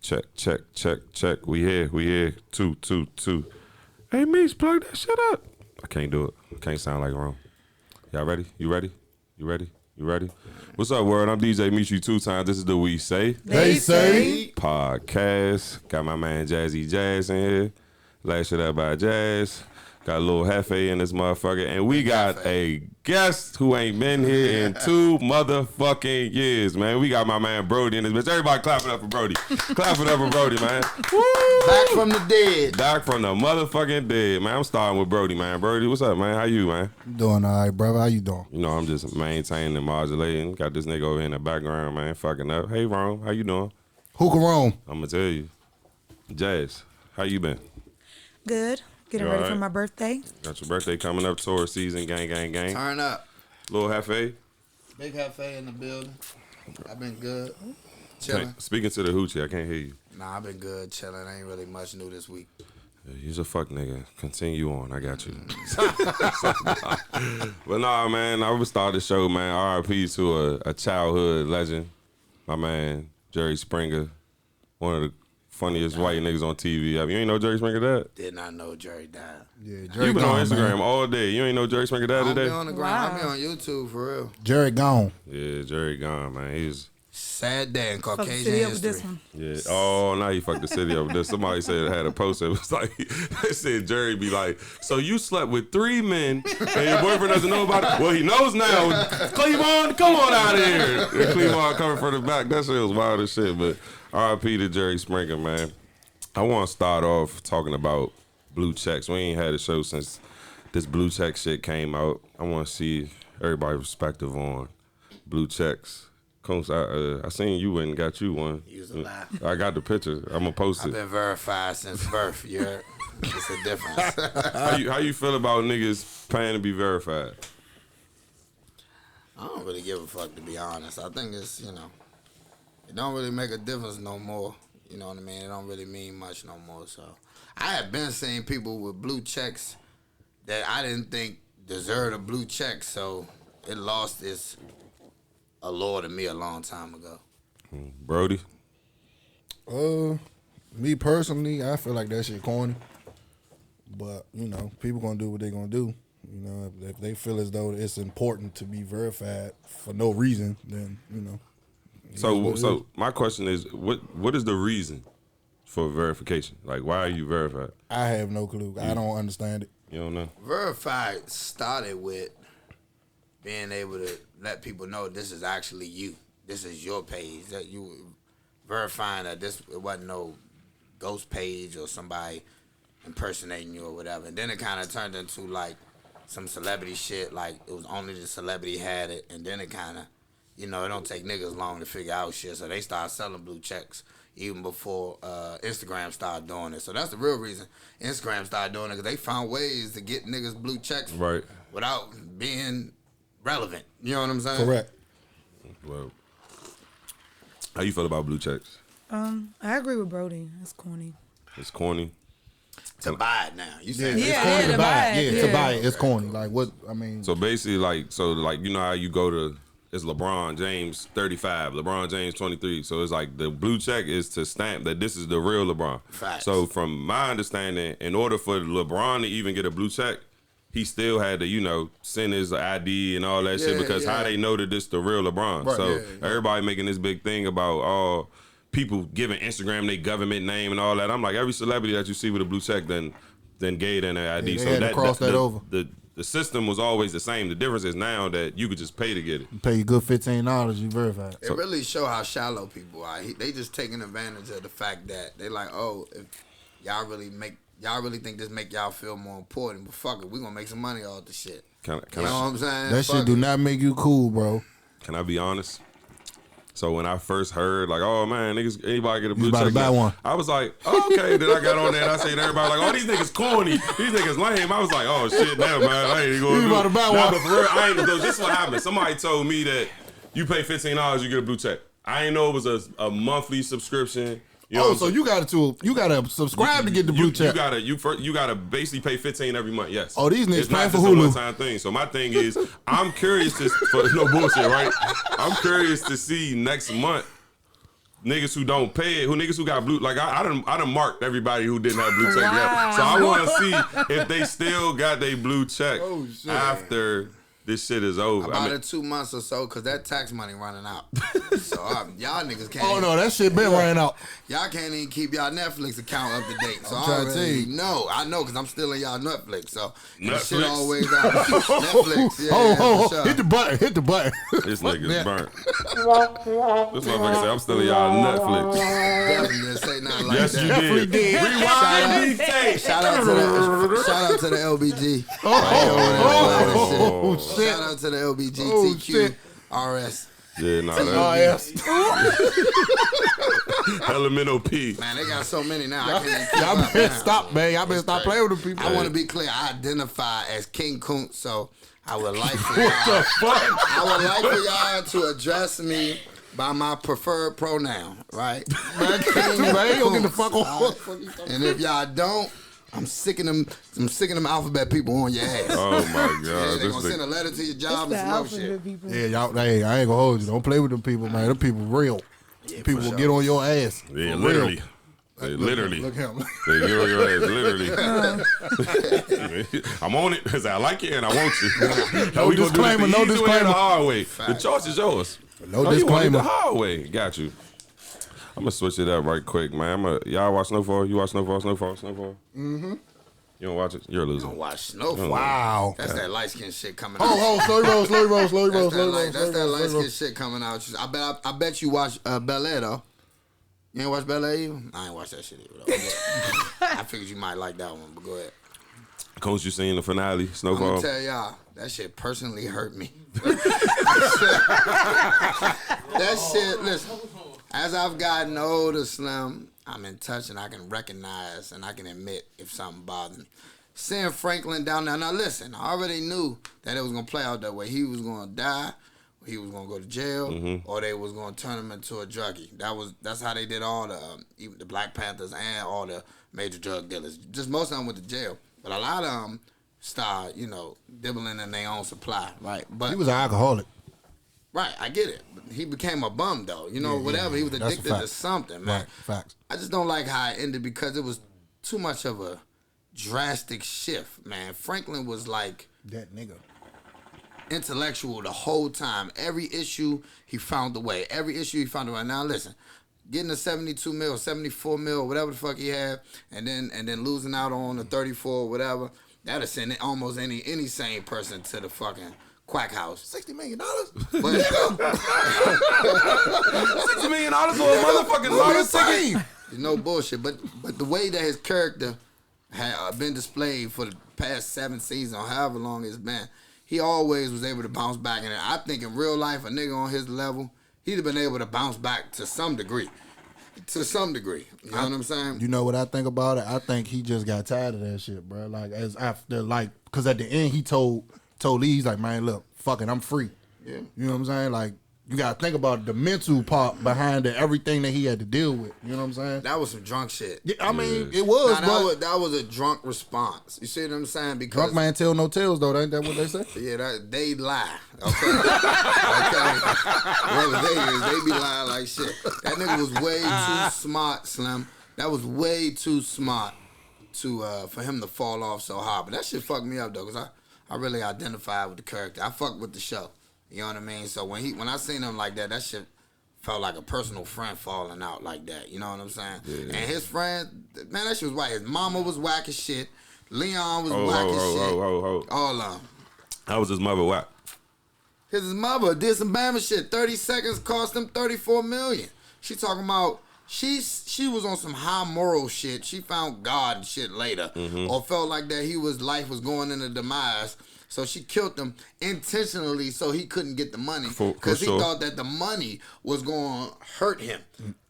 Check. We here. Two. Hey, Meech, plug that shit up. I can't do it. Can't sound like Rome. Y'all ready? You ready? What's up, world? I'm DJ Meech you 2 times. This is the We Say They Say podcast. Got my man Jazzy Jazz in here. Last shit up by Jazz. Got a little Hefe in this motherfucker. And we got a guest who ain't been here in 2 motherfucking years, man. We got my man Brody in this bitch. Everybody clap it up for Brody. Clap it up for Brody, man. Woo! Back from the dead. Back from the motherfucking dead, man. I'm starting with Brody, man. Brody, what's up, man? How you, man? Doing all right, brother. How you doing? You know, I'm just maintaining and modulating. Got this nigga over here in the background, man, fucking up. Hey, Rome, how you doing? Hookah Rome. I'm gonna tell you. Jazz, how you been? Good. Getting ready for my birthday. Got your birthday coming up, tour season, gang. Turn up. Little Hefe. Big Hefe in the building. I've been good. Chilling. Speaking to the hoochie, I can't hear you. Nah, I've been good, chilling. Ain't really much new this week. Yeah, you's a fuck nigga. Continue on. I got you. But nah, man, I would start the show, man. R.I.P. to a childhood legend. My man, Jerry Springer. One of the funniest white niggas on TV. You ain't know Jerry Springer died? Did not know Jerry died. Yeah, Jerry You been gone, on Instagram man. all day. You ain't know Jerry Springer died I don't today? be on the ground. I be on YouTube for real. Jerry gone. Yeah, Jerry gone, man. He's Sad day in Fuck the Caucasian city up with this history. one. yeah. Oh, now he fucked the city up. There. Somebody said it had a poster. It was like they said Jerry be like, so you slept with 3 men and your boyfriend doesn't know about it? Well, he knows now. Cleavon, come on out of here. And Cleavon coming from the back. That shit was wild as shit. But R.I.P. to Jerry Springer, man. I want to start off talking about blue checks. We ain't had a show since this blue check shit came out. I want to see everybody's perspective on blue checks. Coach, I seen you and got you one. You was a lie. I got the picture. I'm gonna post I've it. been verified since birth. You heard? It's a difference. How you feel about niggas paying to be verified? I don't really give a fuck, to be honest. I think it's, it don't really make a difference no more. You know what I mean? It don't really mean much no more. So I have been seeing people with blue checks that I didn't think deserved a blue check, so it lost its allure to me a long time ago. Brody? Me personally, I feel like that shit corny. But, people gonna do what they gonna do. If they feel as though it's important to be verified for no reason, then, So my question is, what is the reason for verification? Like, why are you verified? I have no clue. I don't understand it. You don't know? Verified started with being able to let people know this is actually you. This is your page. That you verifying that it wasn't no ghost page or somebody impersonating you or whatever. And then it kind of turned into like some celebrity shit. Like it was only the celebrity had it. And then it kind of, it don't take niggas long to figure out shit. So they started selling blue checks even before Instagram started doing it. So that's the real reason Instagram started doing it, because they found ways to get niggas blue checks right without being relevant. You know what I'm saying? Correct. Well, how you feel about blue checks? I agree with Brody. That's corny. It's corny. To buy it now. You said It's Yeah, corny to buy it. yeah. To buy it, it's corny. Like, what, I mean. So basically, you know how you go to, it's LeBron James 35, LeBron James 23. So it's like the blue check is to stamp that this is the real LeBron. Facts. So from my understanding, in order for LeBron to even get a blue check, he still had to, send his ID and all that shit, because how they know that this the real LeBron. Right, So yeah. everybody making this big thing about people giving Instagram their government name and all that. I'm like, every celebrity that you see with a blue check then gave them their ID. Yeah, they So had to cross that over. The system was always the same. The difference is now that you could just pay to get it. You pay you good $15, you verified. It really show how shallow people are. They just taking advantage of the fact that they like, if y'all really think this make y'all feel more important, but fuck it, we gonna make some money off the shit. Can You know what I'm saying? That Fuck shit do it. not make you cool, bro. Can I be honest? So when I first heard, like, oh man, niggas, anybody get a blue about check? to buy one. I was like, oh, okay. Then I got on there and I said to everybody, like, oh, these niggas corny. These niggas lame. I was like, oh shit, damn, man. I ain't going to You about to buy one. But for real, I ain't gonna do. This is what happened. Somebody told me that you pay $15, you get a blue check. I ain't know it was a monthly subscription. You know So you gotta subscribe to get the blue check. You gotta basically pay $15 every month. Yes. Oh, these niggas it's not paying for just a Hulu. one-time thing. So my thing is, I'm curious for no bullshit, right? I'm curious to see next month niggas who don't pay it, niggas who got blue, like I done marked everybody who didn't have blue check yet. So I want to see if they still got their blue check after this shit is over. About 2 months or so, because that tax money running out. So y'all niggas can't. Oh no, that shit been running out. Y'all can't even keep y'all Netflix account up to date. So I'm I trying to tell already you. know. I know because I'm still in y'all Netflix. So Netflix. shit always out. Netflix. Yeah, Oh, for sure. hit the button. Hit the button. This nigga's burnt. This motherfucker said I'm still in y'all Netflix. Definitely didn't say nothing like Yes, that. you Definitely did. did. Rewind these tapes. Shout out to the LBG. Oh shit. Shout out to the LBG Oh, TQ shit. RS. Yeah, nah, Oh that yes. Elemental P. Man, they got so many now. I can't even keep Y'all up, better man. stop, man. Y'all better stop playing with the people. I want to be clear. I identify as King Kuntz, so I would like for What the y'all. fuck? I would like for y'all to address me by my preferred pronoun, right? Man, you don't get the fuck on. And if y'all don't, I'm sick of them alphabet people on your ass. Oh my Yeah, god, they this gonna send a nigga. letter to your job The and some other shit. alphabet people. Yeah, y'all. Hey, I ain't gonna hold you. Don't play with them people, man. Them people real. People will get on your ass. Yeah, For literally. real. Yeah, literally. Look him. They get on your ass, literally. I'm on it because I like it and I want you. No We gonna do this disclaimer, the no easy way or disclaimer. the hard way. The choice is yours. No You want it disclaimer. the hard way. Got you. I'm gonna switch it up right quick, man. Y'all watch Snowfall? You watch Snowfall? Mm-hmm. You don't watch it? You're a loser. Don't watch Snowfall. Wow. That's that light skin shit coming out. Oh, slowly roll, slowly roll, slowly roll, That's slowly roll. that light skin shit coming out. I bet you watch Bel Air though. You ain't watch Bel Air either? I ain't watch that shit either. Though. I figured you might like that one, but go ahead. Coach, you seen the finale, I'm Snowfall? gonna tell y'all, that shit personally hurt me. That shit, listen, as I've gotten older, Slim, I'm in touch and I can recognize and I can admit if something bothers me. Seeing Franklin down there, now listen, I already knew that it was gonna play out that way. He was gonna die, or he was gonna go to jail, or they was gonna turn him into a druggie. That's how they did all the even the Black Panthers and all the major drug dealers. Just most of them went to jail, but a lot of them started, dibbling in their own supply, right? But He was an alcoholic. right, I get it. But he became a bum though, whatever. He was That's a addicted fact. to something, man. Right, facts. I just don't like how it ended because it was too much of a drastic shift, man. Franklin was like That nigga. intellectual the whole time. Every issue he found a way. Now listen, getting a 72 mil, 74 mil, whatever the fuck he had, and then losing out on the 34 or whatever, that'll send almost any sane person to the fucking quack house. $60 million? But $60 million for a motherfucking lottery ticket. no bullshit. But the way that his character had been displayed for the past 7 seasons, or however long it's been, he always was able to bounce back. And I think in real life, a nigga on his level, he'd have been able to bounce back to some degree. You know what I'm saying? You know what I think about it? I think he just got tired of that shit, bro. Like, as after, like, because at the end, he told Lee, he's like, man, look, fuck it, I'm free. Yeah. You know what I'm saying? Like, you got to think about the mental part behind everything that he had to deal with. You know what I'm saying? That was some drunk shit. Yeah, I mean, it was, Nah, but that was a drunk response. You see what I'm saying? Because drunk man tell no tales, though. Ain't that what they say? yeah, they lie. Okay. Whatever they is, they be lying like shit. That nigga was way too smart, Slim. That was way too smart for him to fall off so hard. But that shit fucked me up though, cause I really identified with the character. I fucked with the show. You know what I mean? So when I seen him like that, that shit felt like a personal friend falling out like that. You know what I'm saying? Yeah. And his friend, man, that shit was whack. His mama was whack as shit. Leon was whack as shit. All of them. How was his mother whack? His mother did some Bama shit. 30 seconds cost him $34 million. She talking about she was on some high moral shit. She found God and shit later, or felt like that life was going in a demise. So she killed him intentionally so he couldn't get the money because he thought that the money was going to hurt him.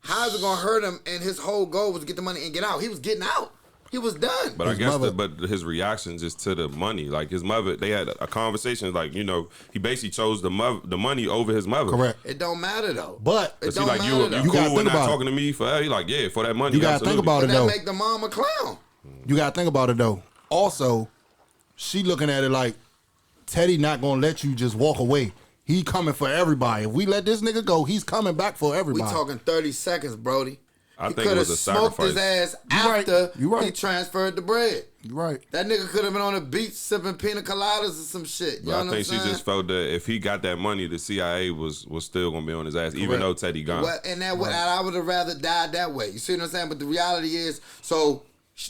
How is it going to hurt him? And his whole goal was to get the money and get out. He was getting out. He was done. But I guess but his reactions is to the money. Like his mother, they had a conversation. Like he basically chose the money over his mother. Correct. It don't matter though. But it don't don't matter. matter. You cool with not talking to me for? He like, yeah, for that money. You gotta think about it but though. That make the mom a clown. You gotta think about it though. Also, she looking at it like Teddy not gonna let you just walk away. He coming for everybody. If we let this nigga go, he's coming back for We everybody. talking 30 seconds, Brody. I He think it could have was a smoked his sacrifice. ass You right. after You right. he transferred the bread. You right. That nigga could have been on the beach sipping pina coladas or some shit. You know But I what I'm think she saying? just felt that if he got that money, the CIA was still gonna be on his ass, even though Teddy gone. Well, and I would have rather died that way. You see what I'm saying? But the reality is, so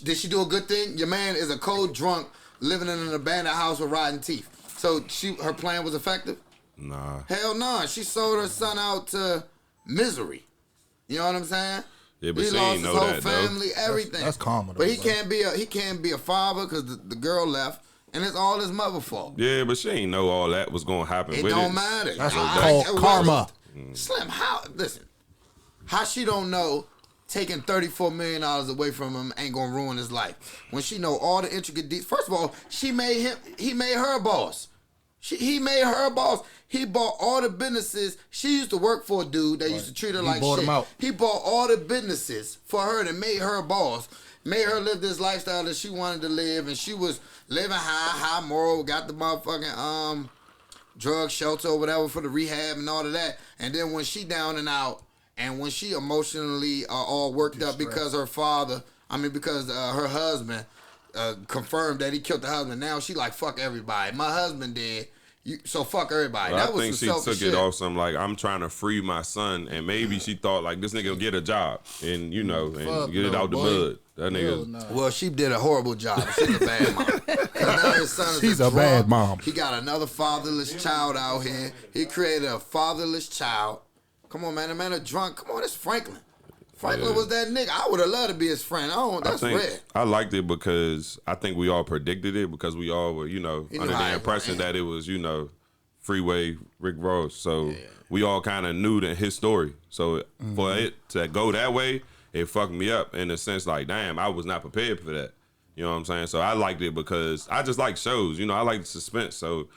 did she do a good thing? Your man is a cold drunk living in an abandoned house with rotten teeth. So her plan was effective? Nah. Hell no. She sold her son out to misery. You know what I'm saying? Yeah, but He she lost ain't his know whole that, though. family, everything. That's common, But though, he bro. can't be a father because the girl left, and it's all his mother fault. Yeah, but she ain't know all that was gonna happen It with don't it. matter. That's I- called karma. Slim, how she don't know taking $34 million away from him ain't gonna ruin his life when she know all the intricate details. First of all, he made her boss. He made her boss. He bought all the businesses. She used to work for a dude that used to treat her like bought shit. him out. He bought all the businesses for her and made her boss. Made her live this lifestyle that she wanted to live, and she was living high moral. Got the motherfucking drug shelter or whatever for the rehab and all of that. And then when she down and out, and when she emotionally all worked up because her husband confirmed that he killed the husband. Now she like, fuck everybody. My husband did. So fuck everybody. But That I was think some she selfish took shit. it off some like, I'm trying to free my son, and maybe she thought like this nigga will get a job and and Fuck get it no, out the boy. mud. That Hell nigga. no. Well, she did a horrible job. She's a bad mom. 'Cause now his son is She's a drunk. bad mom. He got another fatherless child out here. He created a fatherless child. Come on, man. The man is drunk. Come on, it's Franklin. Franklin was that nigga. I would have loved to be his friend. That's red. I liked it because I think we all predicted it because we all were, under how the it impression went. that it was, Freeway Rick Ross. So we all kind of knew his story. So for it to go that way, it fucked me up in the sense like, damn, I was not prepared for that. You know what I'm saying? So I liked it because I just like shows. I like the suspense. So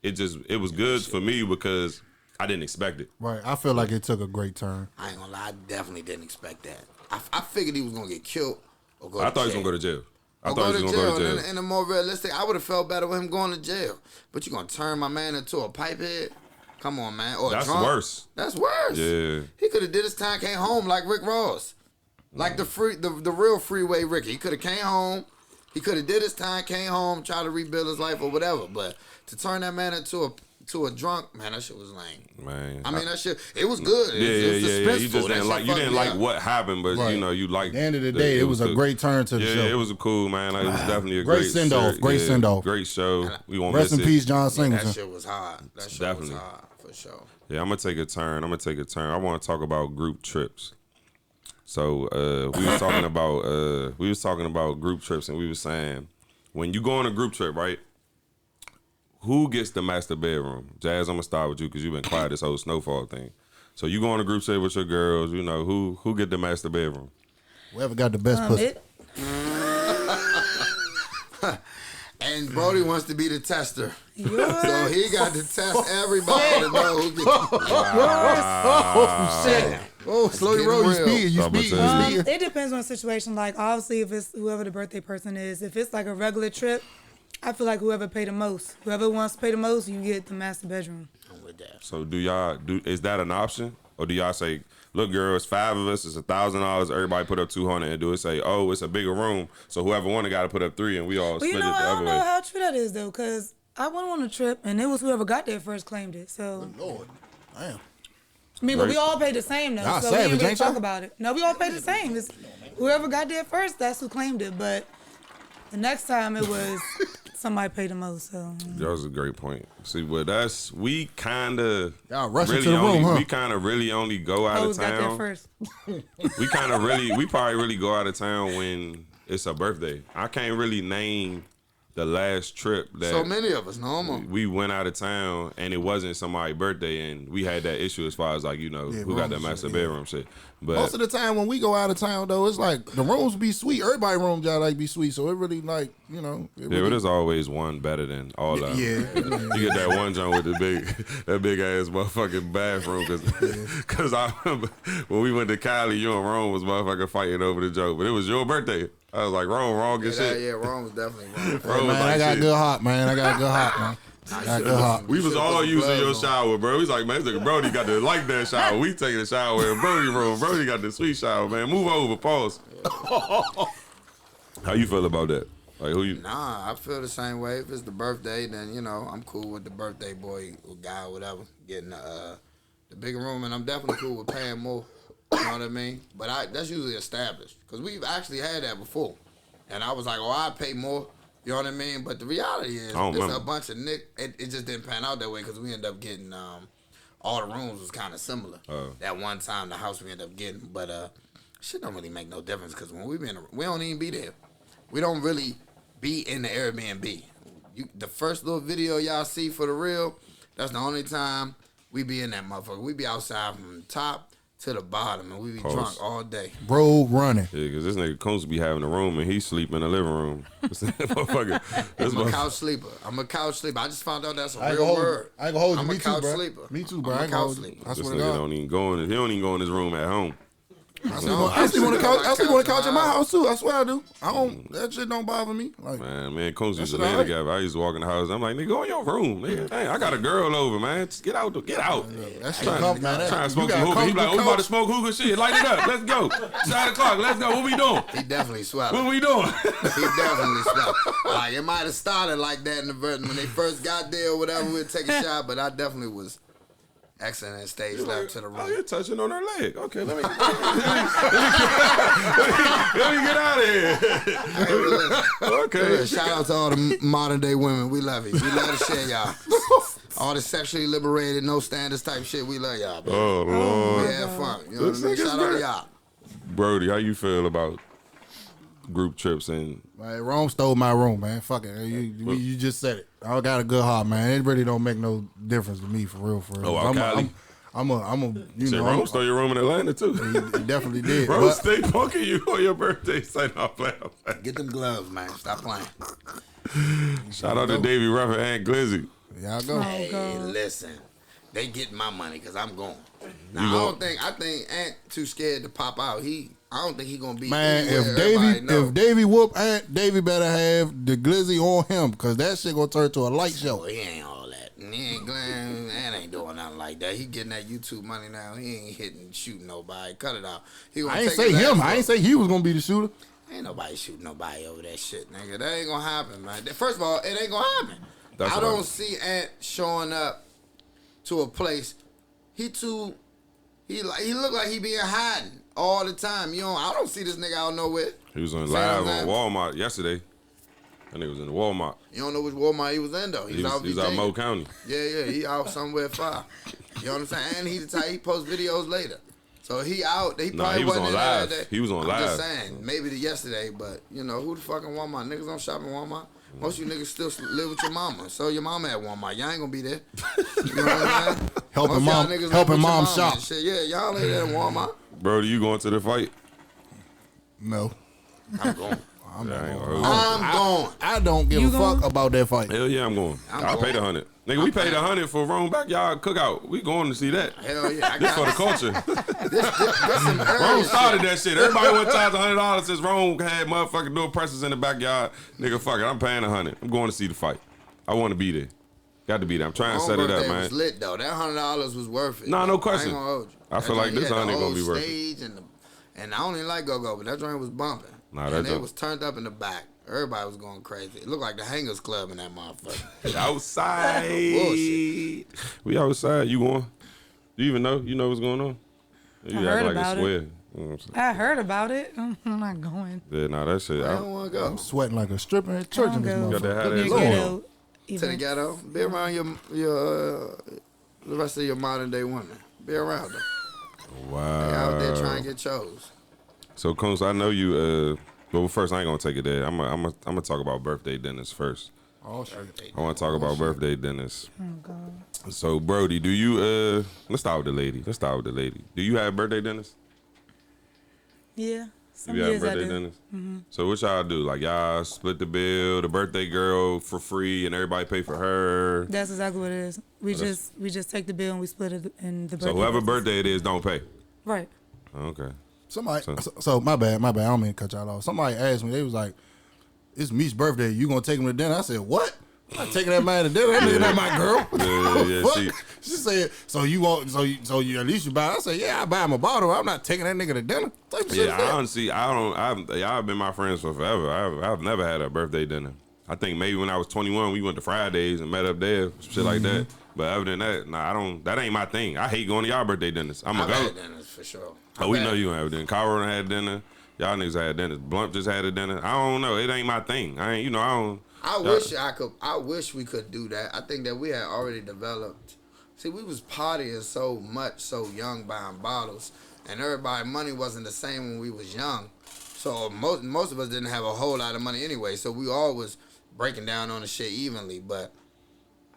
it was good for me because I didn't expect it. Right. I feel like it took a great turn. I ain't gonna lie. I definitely didn't expect that. I figured he was gonna get killed or go I to thought he was jail. going to go to jail. I Or thought he was going to go to jail. And the more realistic, I would have felt better with him going to jail. But you gonna turn my man into a pipehead? Come on, man. Or a That's drunk? worse. That's worse. Yeah. He could have did his time, came home like Rick Ross, like the real Freeway Ricky. He could have came home. He could have did his time, came home, tried to rebuild his life or whatever. But to turn that man into a drunk, man, that shit was lame. Man. I mean, that shit, it was good. Yeah. You Suspenseful. just That didn't shit like fucked me up. what happened, but Right. you liked. At the end of the day, it was a great turn to the Yeah, show. it was a cool, man. It was definitely a Great great send-off, ser- great send-off. Great show. We won't Rest miss in it. peace, John That Singleton. shit was hard. That shit Definitely. was hard, for sure. Yeah, I'm gonna take a turn. I want to talk about group trips. So we was talking about group trips, and we was saying when you go on a group trip, right? Who gets the master bedroom? Jazz, I'm gonna start with you because you've been quiet this whole snowfall thing. So you go on a group trip with your girls. Who get the master bedroom? Whoever got the best pussy. And Brody wants to be the tester. Yours. So he got to test everybody to know who gets Oh, shit. Oh, slow your roll. You getting speeding. You I'm gonna speeding. tell You you. speeding. It depends on the situation. Like, obviously, if it's whoever the birthday person is, if it's like a regular trip, I feel like whoever pay the most. Whoever wants to pay the most, you get the master bedroom. with that. So is that an option, or do y'all say, look, girl, it's 5 of us, it's $1,000, everybody put up 200, and do it say, oh, it's a bigger room, so whoever wanted got to put up 3, and we all Well, split you it know, the I other don't know way. how true that is, though, because I went on a trip, and it was whoever got there first claimed it. So, Lord. Damn. I mean, but we Right. all paid the same, though. Y'all So we savage, didn't really ain't talk y'all? about it. No, we all paid the same. It's whoever got there first, that's who claimed it. But the next time it was somebody paid the most. So That was a great point. See, but we kind of Y'all rushing to the room, huh? We kind of really only go out Hoes of got there town. first. We probably really go out of town when it's a birthday. I can't really name the last trip that So many of us, no more. we went out of town and it wasn't somebody's birthday, and we had that issue as far as like who got that rooms master shit, yeah. bedroom shit. But Most of the time when we go out of town, though, it's like the rooms be sweet. Everybody rooms y'all like be sweet, so it really like it yeah, really, but there's always one better than all of them. yeah. You get that one joint with that big ass motherfucking bathroom, cause I remember when we went to Cali, you and Rome was motherfucking fighting over the joke, but it was your birthday. I was like, wrong as shit. Yeah, wrong was definitely wrong. Rome was Man, like, I got shit. good heart, man. I got good heart, man. Got good hot. We was all using your shower, bro. He's like, man, this nigga Brody got to like that shower. We taking a shower in Brody room. Brody got the sweet shower, man. Move over, pause. How you feel about that? Like who you? Nah, I feel the same way. If it's the birthday, then you know I'm cool with the birthday boy or guy or whatever getting the bigger room, and I'm definitely cool with paying more. You know what I mean? But that's usually established because we've actually had that before, and I was like, oh, I pay more. You know what I mean? But the reality is, it's a bunch of it just didn't pan out that way because we ended up getting all the rooms was kind of similar. That one time, the house we ended up getting, but shit don't really make no difference because when we don't even be there. We don't really be in the Airbnb. The first little video y'all see for the real, that's the only time we be in that motherfucker. We be outside from the top to the bottom, and we be drunk all day. Road running. Yeah, because this nigga Coons be having a room, and he sleep in the living room. Motherfucker. I'm a couch sleeper. I just found out that's a real word. I ain't gonna hold you. I'm a couch sleeper. Me too, bro. I'm a couch sleeper. I This swear to nigga God. don't even go in. He don't even go in his room at home. I sleep on the couch. I sleep on the couch in my house too. I swear I do. I don't. That shit don't bother me. Like, Man, Coons used to That's lay all right. together. I used to walk in the house. I'm like, nigga, go in your room. Nigga, hey, I got a girl over, man. Just get out. Get out. that shit Trying come, man. to You smoke got some a hookah. He like, oh, we comfortable about to smoke hookah shit. Light it up. Let's go. It's 9 o'clock. Let's go. What we doing? He definitely swallowed. What we doing? He definitely swallowed. Like, it might have started like that in the version when they first got there or whatever. We'd take a shot, but I definitely was excellent stage left to the Oh, room. you're touching on her leg. Okay, let me get out of here. Hey, listen, Okay. shout out to all the modern day women. We love you. We love to share y'all. All the sexually liberated, no standards type shit. We love y'all, baby. Oh, Lord. We have fun. You know what I mean? This nigga's Shout out to great. y'all. Brody, how you feel about group trips and Man, Rome stole my room, man. Fuck it. You just said it. I got a good heart, man. It really don't make no difference to me, for real, for real. Oh, wow, Cali. I'm a you shit, know. Rome stole your room in Atlanta too? He definitely did. Rome but- stay punking you on your birthday. Say no, play. Get them gloves, man. Stop playing. Shout out to Davey Ruff and Aunt Glizzy. Y'all go. Hey, listen. They getting my money because I'm going. Now, I think Ant too scared to pop out. I don't think he gonna be. Man, anywhere if Davey whoop Aunt, Davey better have the glizzy on him, cause that shit gonna turn to a light show. Well, he ain't all that. He ain't Glenn. Ant ain't doing nothing like that. He getting that YouTube money now. He ain't hitting, shooting nobody. Cut it out. He gonna I ain't take say his him. ass I ain't up. say he was gonna be the shooter. Ain't nobody shooting nobody over that shit, nigga. That ain't gonna happen, man. First of all, it ain't gonna happen. That's I what don't I'm- see Ant showing up to a place. He look like he be in hiding all the time. I don't see this nigga out nowhere. He was on See live what on I'm Walmart yesterday. That nigga was in the Walmart. You don't know which Walmart he was in though. He was out VJing. Mo County. Yeah, he out somewhere far. You know what I'm saying? And he the type he post videos later. So he out. He probably he was wasn't on in there live. that day. He was on I'm live. just saying, maybe yesterday, but who the fuck in Walmart? Niggas don't shop in Walmart. Most of you niggas still live with your mama. So your mama at Walmart. Y'all ain't gonna be there. You know what I'm saying? Helping Most y'all mom- niggas live helping with your mom mama shop. and shit. Yeah, y'all ain't at Walmart. Brody, you going to the fight? No, I'm going. Yeah, I ain't gonna hold you. I'm going. I don't give You a fuck going? about that fight. Hell yeah, I'm going. I'll going. pay the 100. Nigga, we paid 100 for Rome Backyard Cookout. We going to see that. Hell yeah. I This for the got culture. this some Rome area started that shit. Everybody went charge $100 since Rome had motherfucking door presses in the backyard. Nigga, fuck it. I'm paying 100. I'm going to see the fight. I want to be there. Got to be there. I'm trying to set it up, It man. was lit though. That $100 was worth it. Nah, no question. I ain't gonna hold you. I feel That like joint, this he had 100 the gonna be whole worth it. stage and I don't even like go-go, but that joint was bumping. Nah, that and it joint- was turned up in the back. Everybody was going crazy. It looked like the Hangers Club in that motherfucker. Outside. Bullshit. We outside. You going? Do you even know? You know what's going on? You I heard act about a it. swear. You know what I'm saying? I heard about it. I'm not going. Yeah, nah, that shit. I don't want to go I'm sweating like a stripper in church in this I don't Got motherfucker. that hot Your ass ghetto on. to the events. ghetto. Be around your the rest of your modern day women. Be around them. They out there trying to get chose. So, Coons, I know you. Well, first, I ain't gonna take it there. I'm gonna talk about birthday dinners first. Oh shit. I want to talk about birthday dinners. Oh God. So, Brody, do you? Let's start with the lady. Do you have birthday dinners? Yeah. Some You have years I birthday do. dinners. So, what y'all do? Like, y'all split the bill, the birthday girl for free, and everybody pay for her. That's exactly what it is. We just take the bill and we split it in the birthday. So, whoever business. birthday it is, don't pay. Right. Okay. Somebody. So my bad. I don't mean to cut y'all off. Somebody asked me. They was like, "It's Meech's birthday. You gonna take him to dinner?" I said, "What?" I'm not taking that man to dinner. That nigga not my girl. Yeah. Fuck. She said, so you at least you buy. I said, yeah, I buy him a bottle. I'm not taking that nigga to dinner. Type of shit is that? Honestly, y'all been my friends for forever. I've never had a birthday dinner. I think maybe when I was 21, we went to Fridays and met up there, shit like that. But other than that, nah, I don't. That ain't my thing. I hate going to y'all birthday dinners. I've had dinners for sure. We know you have dinner. Cairo had dinner. Y'all niggas had dinner. Blunt just had a dinner. I don't know. It ain't my thing. I don't. I wish we could do that. I think that we had already developed. See, we was partying so much, so young, buying bottles, and everybody money wasn't the same when we was young. So most of us didn't have a whole lot of money anyway. So we all was breaking down on the shit evenly. But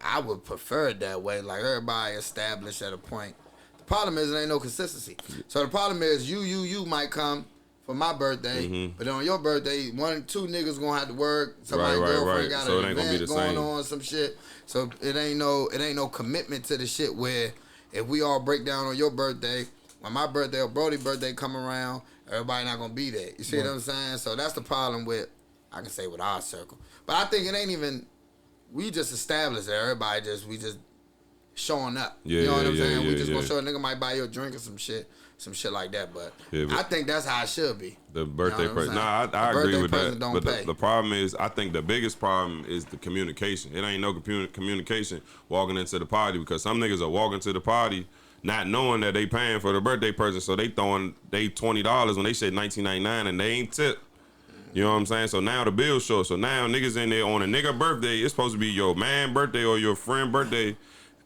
I would prefer it that way, like everybody established at a point. The problem is there ain't no consistency. So the problem is you might come for my birthday, but on your birthday, 1 or 2 niggas gonna have to work. Somebody's girlfriend got an event going on, some shit. So it ain't no commitment to the shit where if we all break down on your birthday, when my birthday or Brody's birthday come around, everybody not gonna be there. You see what I'm saying? So that's the problem with, I can say with our circle. But I think it ain't even, we just established that we just showing up. You know what I'm saying? We just gonna show a nigga might buy you a drink or some shit like that. But I think that's how it should be. The birthday present. Nah, I agree with that. But the problem is, I think the biggest problem is the communication. It ain't no communication walking into the party, because some niggas are walking to the party not knowing that they paying for the birthday present, so they throwing they $20 when they said $19.99 and they ain't tip. You know what I'm saying? So now the bill's short. So now niggas in there on a nigga birthday, it's supposed to be your man birthday or your friend birthday,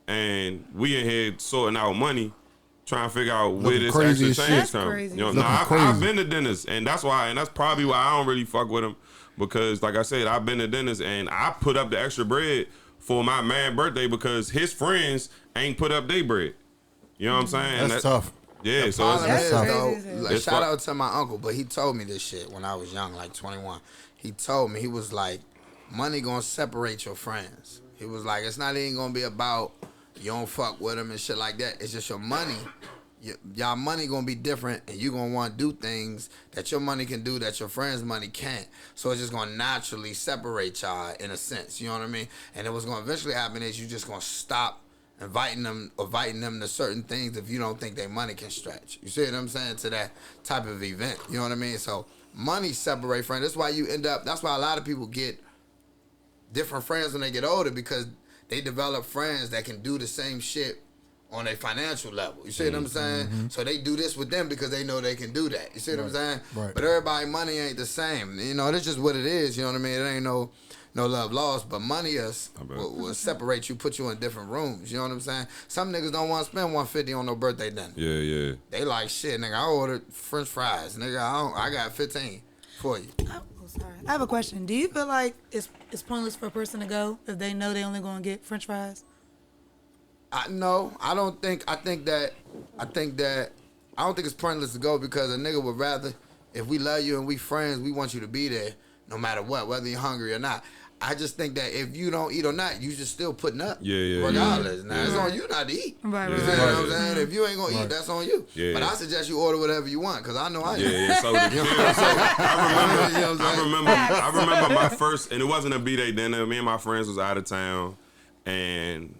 and we in here sorting out money, trying to figure out where this extra change come. You know, I've been to dinners, and that's probably why I don't really fuck with them, because like I said, I've been to dinners and I put up the extra bread for my man birthday because his friends ain't put up their bread. You know what I'm saying? That's tough. Yeah, so it's tough. Shout out to my uncle, but he told me this shit when I was young, like 21. He told me, he was like, money gonna separate your friends. He was like, it's not even gonna be about you don't fuck with them and shit like that. It's just your money. Y'all money gonna be different, and you gonna want to do things that your money can do that your friends' money can't. So it's just gonna naturally separate y'all in a sense. You know what I mean? And what's gonna eventually happen is you just gonna stop inviting them to certain things if you don't think their money can stretch. You see what I'm saying? To that type of event. You know what I mean? So money separate friends. That's why that's why a lot of people get different friends when they get older, because they develop friends that can do the same shit on a financial level. You see what I'm saying? So they do this with them because they know they can do that. You see what I'm saying? Right. But everybody's money ain't the same. You know, that's just what it is. You know what I mean? It ain't no love lost, but money will separate you, put you in different rooms. You know what I'm saying? Some niggas don't want to spend $150 on no birthday dinner. Yeah. They like, shit, nigga, I ordered French fries. Nigga, I got 15 for you. Oh, sorry. I have a question. Do you feel like it's pointless for a person to go if they know they only going to get French fries? No, I don't think. I think that I don't think it's pointless to go, because a nigga would rather, if we love you and we friends, we want you to be there no matter what, whether you're hungry or not. I just think that if you don't eat or not, you just still putting up. Regardless. Now, it's on you not to eat. Right. You know what I'm saying? If you ain't going to eat, that's on you. But I suggest you order whatever you want, because I know I am. So I remember my first, and it wasn't a B-Day dinner. Me and my friends was out of town, and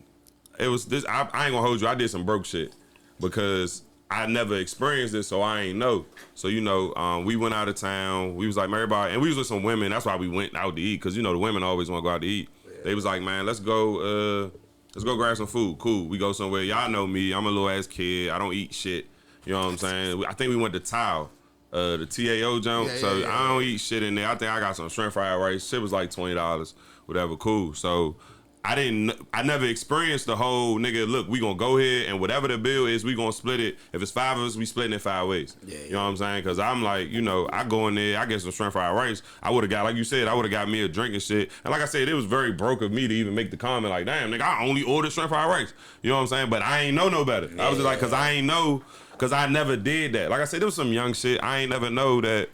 it was this, I ain't gonna hold you, I did some broke shit, because I never experienced this, so I ain't know. So, you know, we went out of town. We was like, everybody, and we was with some women. That's why we went out to eat, because, you know, the women always want to go out to eat. Yeah. They was like, man, let's go grab some food. Cool. We go somewhere. Y'all know me. I'm a little ass kid. I don't eat shit. You know what I'm saying? I think we went to Tao, the TAO jump. I don't eat shit in there. I think I got some shrimp fried rice. Shit was like $20, whatever. Cool. So I never experienced the whole, nigga, look, we gonna go here and whatever the bill is, we gonna split it. If it's 5 of us, we splitting it 5 ways. You know what I'm saying? Cause I'm like, you know, I go in there, I get some shrimp fried rice. I would've got, like you said, got me a drink and shit. And like I said, it was very broke of me to even make the comment like, damn, nigga, I only ordered shrimp fried rice. You know what I'm saying? But I ain't know no better. I was just like, cause I never did that. Like I said, there was some young shit. I ain't never know that.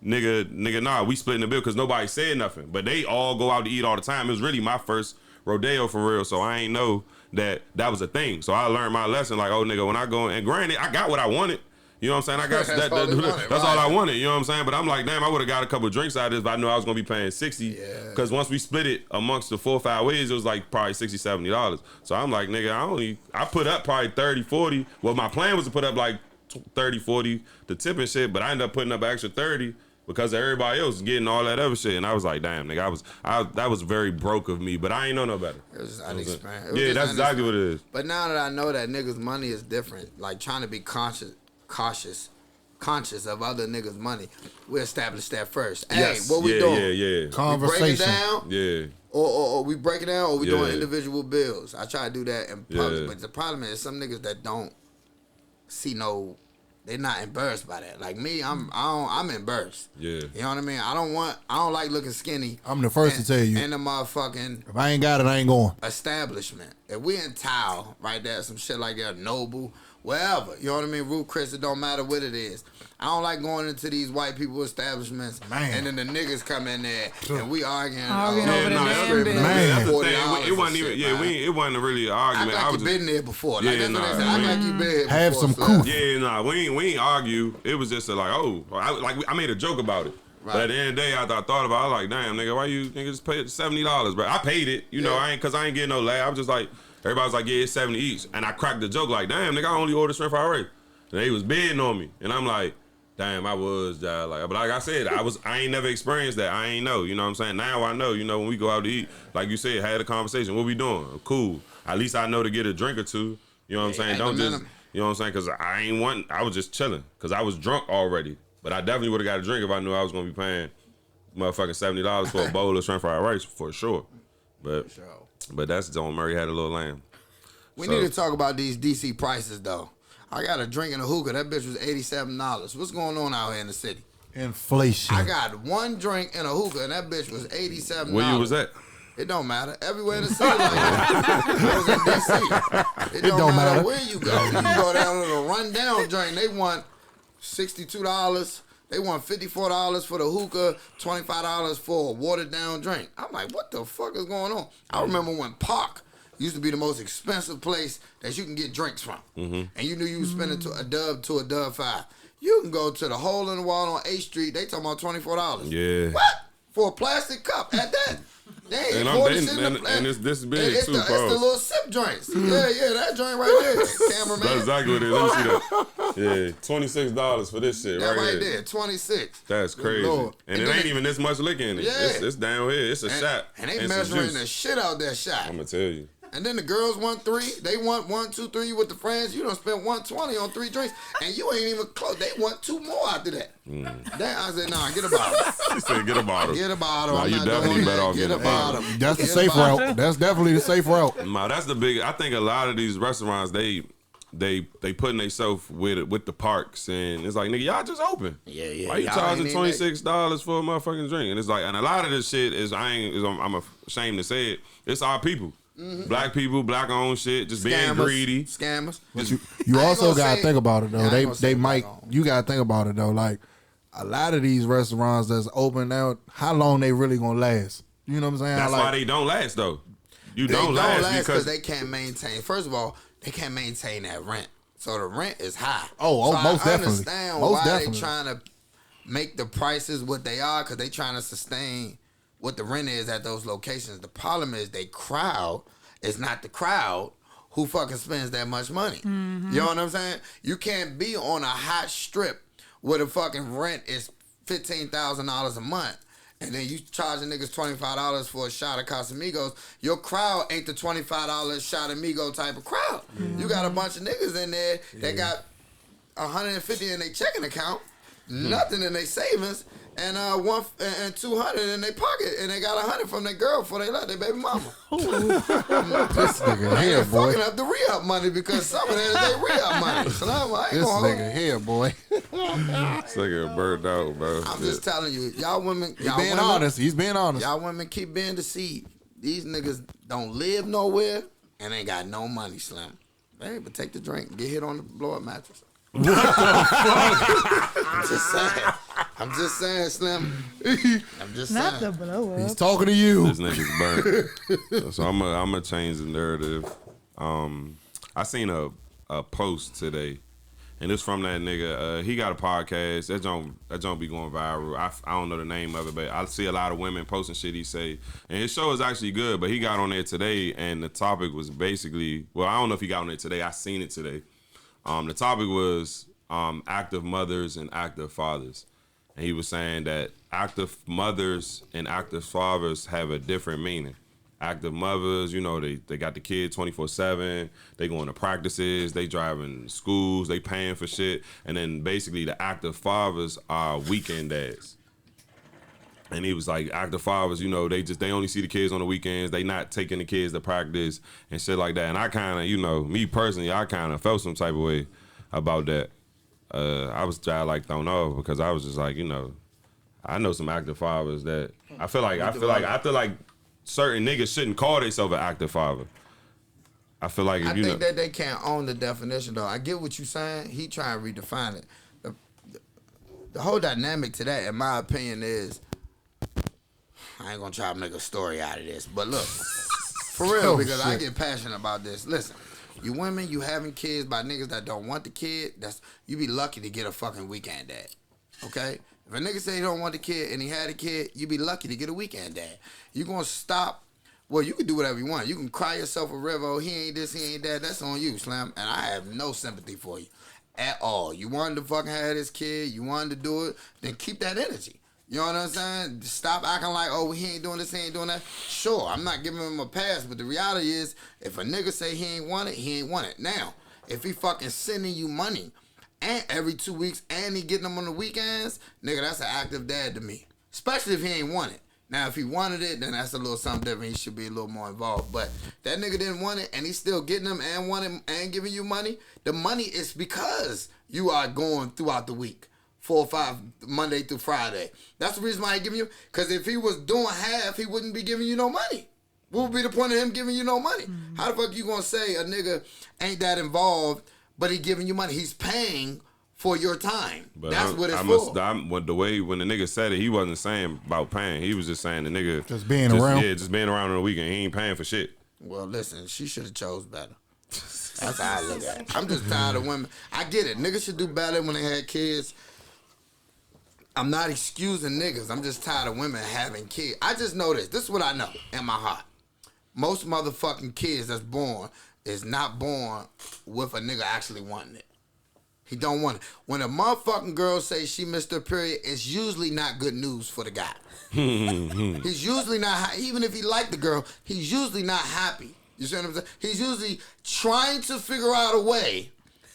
Nigga, nah, we splitting the bill, cause nobody said nothing. But they all go out to eat all the time. It was really my first rodeo for real, so I ain't know that was a thing. So I learned my lesson, like, oh nigga, when I go, and granted, I got what I wanted. You know what I'm saying? I got That's all they wanted, that's all right. I wanted. You know what I'm saying? But I'm like, damn, I would have got a couple of drinks out of this, but I knew I was gonna be paying $60. Because once we split it amongst the 4 or 5 ways, it was like probably $60, $70. So I'm like, nigga, I put up probably 30, 40. Well, my plan was to put up like 30, 40 to tip and shit, but I ended up putting up an extra 30 because everybody else was getting all that other shit. And I was like, damn, nigga, that was very broke of me, but I ain't know no better. It was unexpected. Yeah, that's exactly what it is. But now that I know that niggas' money is different, like trying to be conscious of other niggas' money, we established that first. Hey, what we doing? Yeah. Conversation. We break it down? Yeah. Or we break it down, or we doing Yeah. individual bills. I try to do that in public, Yeah. but the problem is some niggas that don't see they're not embarrassed by that. Like me, I'm embarrassed. Yeah. You know what I mean? I don't like looking skinny. I'm the first to tell you. In the motherfucking If I ain't got it, I ain't going. establishment. If we in Tao, right there, some shit like that, Noble, wherever. You know what I mean? Ruth Chris, it don't matter what it is. I don't like going into these white people establishments, Man. and then the niggas come in there and we arguing. Arguing over the damn $40 bill. That's the and thing. It wasn't shit, even. man. It wasn't really an Act argument. like I you was been there before. Yeah, Like, that's what they say. nah, Act like you been here Have before, some son. couth. Yeah, nah, we ain't argue. It was just like, I made a joke about it. Right. But at the end of the day, I thought about it, I was like, damn, nigga, why you nigga just paid $70, bro? I paid it, you know, Yeah. cause I ain't getting no laugh. I was just like, everybody was like, yeah, it's 70 each. And I cracked the joke like, damn, nigga, I only ordered shrimp fried rice. And they was bidding on me. And I'm like, damn, I was, like, but like I said, I ain't never experienced that. I ain't know, you know what I'm saying? Now I know, you know, when we go out to eat, like you said, had a conversation. What we doing? Cool. At least I know to get a drink or two. You know what I'm saying? ain't Don't the just, minimum. you know what I'm saying? Cause I was just chilling. Cause I was drunk already. But I definitely would have got a drink if I knew I was gonna be paying motherfucking $70 for a bowl of shrimp fried rice for sure. But that's John Murray had a little lamb. We need to talk about these DC prices though. I got a drink in a hookah. That bitch was $87. What's going on out here in the city? Inflation. I got one drink in a hookah and that bitch was $87. Where you was at? It don't matter. Everywhere in the city. Like I was in DC. It don't matter where you go. You can go down to the rundown joint. They want $62. They want $54 for the hookah, $25 for a watered down drink. I'm like, what the fuck is going on? I remember when Park used to be the most expensive place that you can get drinks from. And you knew you was spending a dub to a dub 5. You can go to the hole in the wall on 8th Street. They talking about $24. Yeah. What? For a plastic cup at that? They ain't And poured this in the and it's this big it's too, the, bro. it's the little sip joints. Yeah, that joint right there. Cameraman. That's exactly what it is. Let me see that. Yeah, $26 for this shit That right right here. there, 26. That's crazy. Lord. And it then ain't even this much liquor in it. Yeah. It's down here. It's a shot. And they some measuring juice. the shit out that shot. I'm gonna tell you. And then the girls want 3. They want 1, 2, 3 with the friends. You done spent $120 on 3 drinks, and you ain't even close. They want 2 more after that. Damn, I said, nah, get a bottle. He said, get a bottle. Get a bottle. Nah, I'm you not definitely doing better that. off Get a getting a bottle. bottle. That's the Get a safe bottle. route. That's definitely the safe route. Nah, that's the big. I think a lot of these restaurants they putting themselves with the parks, and it's like, nigga, y'all just open. Yeah. Why you Y'all charging ain't even $26 for a motherfucking drink? And it's like, and a lot of this shit is I'm ashamed to say it. It's our people, black people, black owned shit, just being Scammers. greedy. Scammers. But you I ain't also gonna gotta say- think about it though. Yeah, I ain't gonna say They it might. back on. You gotta think about it though. Like a lot of these restaurants that's open now, how long they really gonna last? You know what I'm saying? That's Like, why they don't last though. You They don't last because they can't maintain. First of all, they can't maintain that rent. So the rent is high. Oh, so most I definitely. understand Most why definitely. they trying to make the prices what they are, because they trying to sustain what the rent is at those locations. The problem is they crowd is not the crowd who fucking spends that much money. You know what I'm saying? You can't be on a hot strip where the fucking rent is $15,000 a month. And then you charging niggas $25 for a shot of Casamigos. Your crowd ain't the $25 shot of Migo type of crowd. You got a bunch of niggas in there that got $150 in their checking account, nothing in their savings, and $200 in their pocket, and they got $100 from their girl before they left their baby mama. this nigga And here, they're boy. fucking up the re-up money because some of that is their re-up money. So I ain't This gonna hold nigga here, boy. this nigga burned out, bro. I'm just telling you, y'all women, He's being honest. He's being honest. Y'all women keep being deceived. These niggas don't live nowhere and ain't got no money, Slim. Hey, but take the drink. Get hit on the blow-up mattress. What the fuck? I'm just saying, Slim. I'm just Not saying. the blow He's up. talking to you. This nigga's burnt. So I'm gonna change the narrative. I seen a post today, And it's from that nigga. He got a podcast. That don't be going viral. I don't know the name of it, but I see a lot of women posting shit he say. And his show is actually good, but he got on there today, and the topic was basically, well, I don't know if he got on there today. I seen it today. The topic was active mothers and active fathers. And he was saying that active mothers and active fathers have a different meaning. Active mothers, you know, they got the kid 24/7. They going to practices. They driving schools. They paying for shit. And then basically the active fathers are weekend dads. And he was like, active fathers, you know, they only see the kids on the weekends. They not taking the kids to practice and shit like that. And I kind of, you know, me personally, I kind of felt some type of way about that. I was like thrown off because I was just like, you know, I know some active fathers that I feel like certain niggas shouldn't call themselves an active father. I feel like I think that they can't own the definition though. I get what you're saying. He trying to redefine it. The whole dynamic to that, in my opinion, is I ain't gonna try to make a story out of this, but look, for real, because I get passionate about this. Listen, you women, you having kids by niggas that don't want the kid. You be lucky to get a fucking weekend dad. Okay. If a nigga say he don't want the kid and he had a kid, you be lucky to get a weekend dad. You gonna stop? Well, you can do whatever you want. You can cry yourself a river. Oh, he ain't this, he ain't that. That's on you, Slim. And I have no sympathy for you at all. You wanted to fucking have this kid. You wanted to do it. Then keep that energy. You know what I'm saying? Stop acting like, oh, he ain't doing this, he ain't doing that. Sure, I'm not giving him a pass, but the reality is, if a nigga say he ain't want it, he ain't want it. Now, if he fucking sending you money and every 2 weeks and he getting them on the weekends, nigga, that's an active dad to me. Especially if he ain't want it. Now, if he wanted it, then that's a little something different. He should be a little more involved. But that nigga didn't want it, and he's still getting them and wanting and giving you money. The money is because you are going throughout the week. 4 or 5, Monday through Friday. That's the reason why he giving you. Because if he was doing half, he wouldn't be giving you no money. What would be the point of him giving you no money? Mm-hmm. How the fuck you gonna say a nigga ain't that involved, but he giving you money? He's paying for your time. But that's what it's for. The way when the nigga said it, he wasn't saying about paying. He was just saying the nigga just being around. Yeah, just being around on the weekend. He ain't paying for shit. Well, listen, she should have chose better. That's how I look at it. I'm just tired of women. I get it. Niggas should do better when they had kids. I'm not excusing niggas. I'm just tired of women having kids. I just know this. This is what I know in my heart. Most motherfucking kids that's born is not born with a nigga actually wanting it. He don't want it. When a motherfucking girl says she missed her period, it's usually not good news for the guy. He's usually not, even if he liked the girl, he's usually not happy. You see what I'm saying? He's usually trying to figure out a way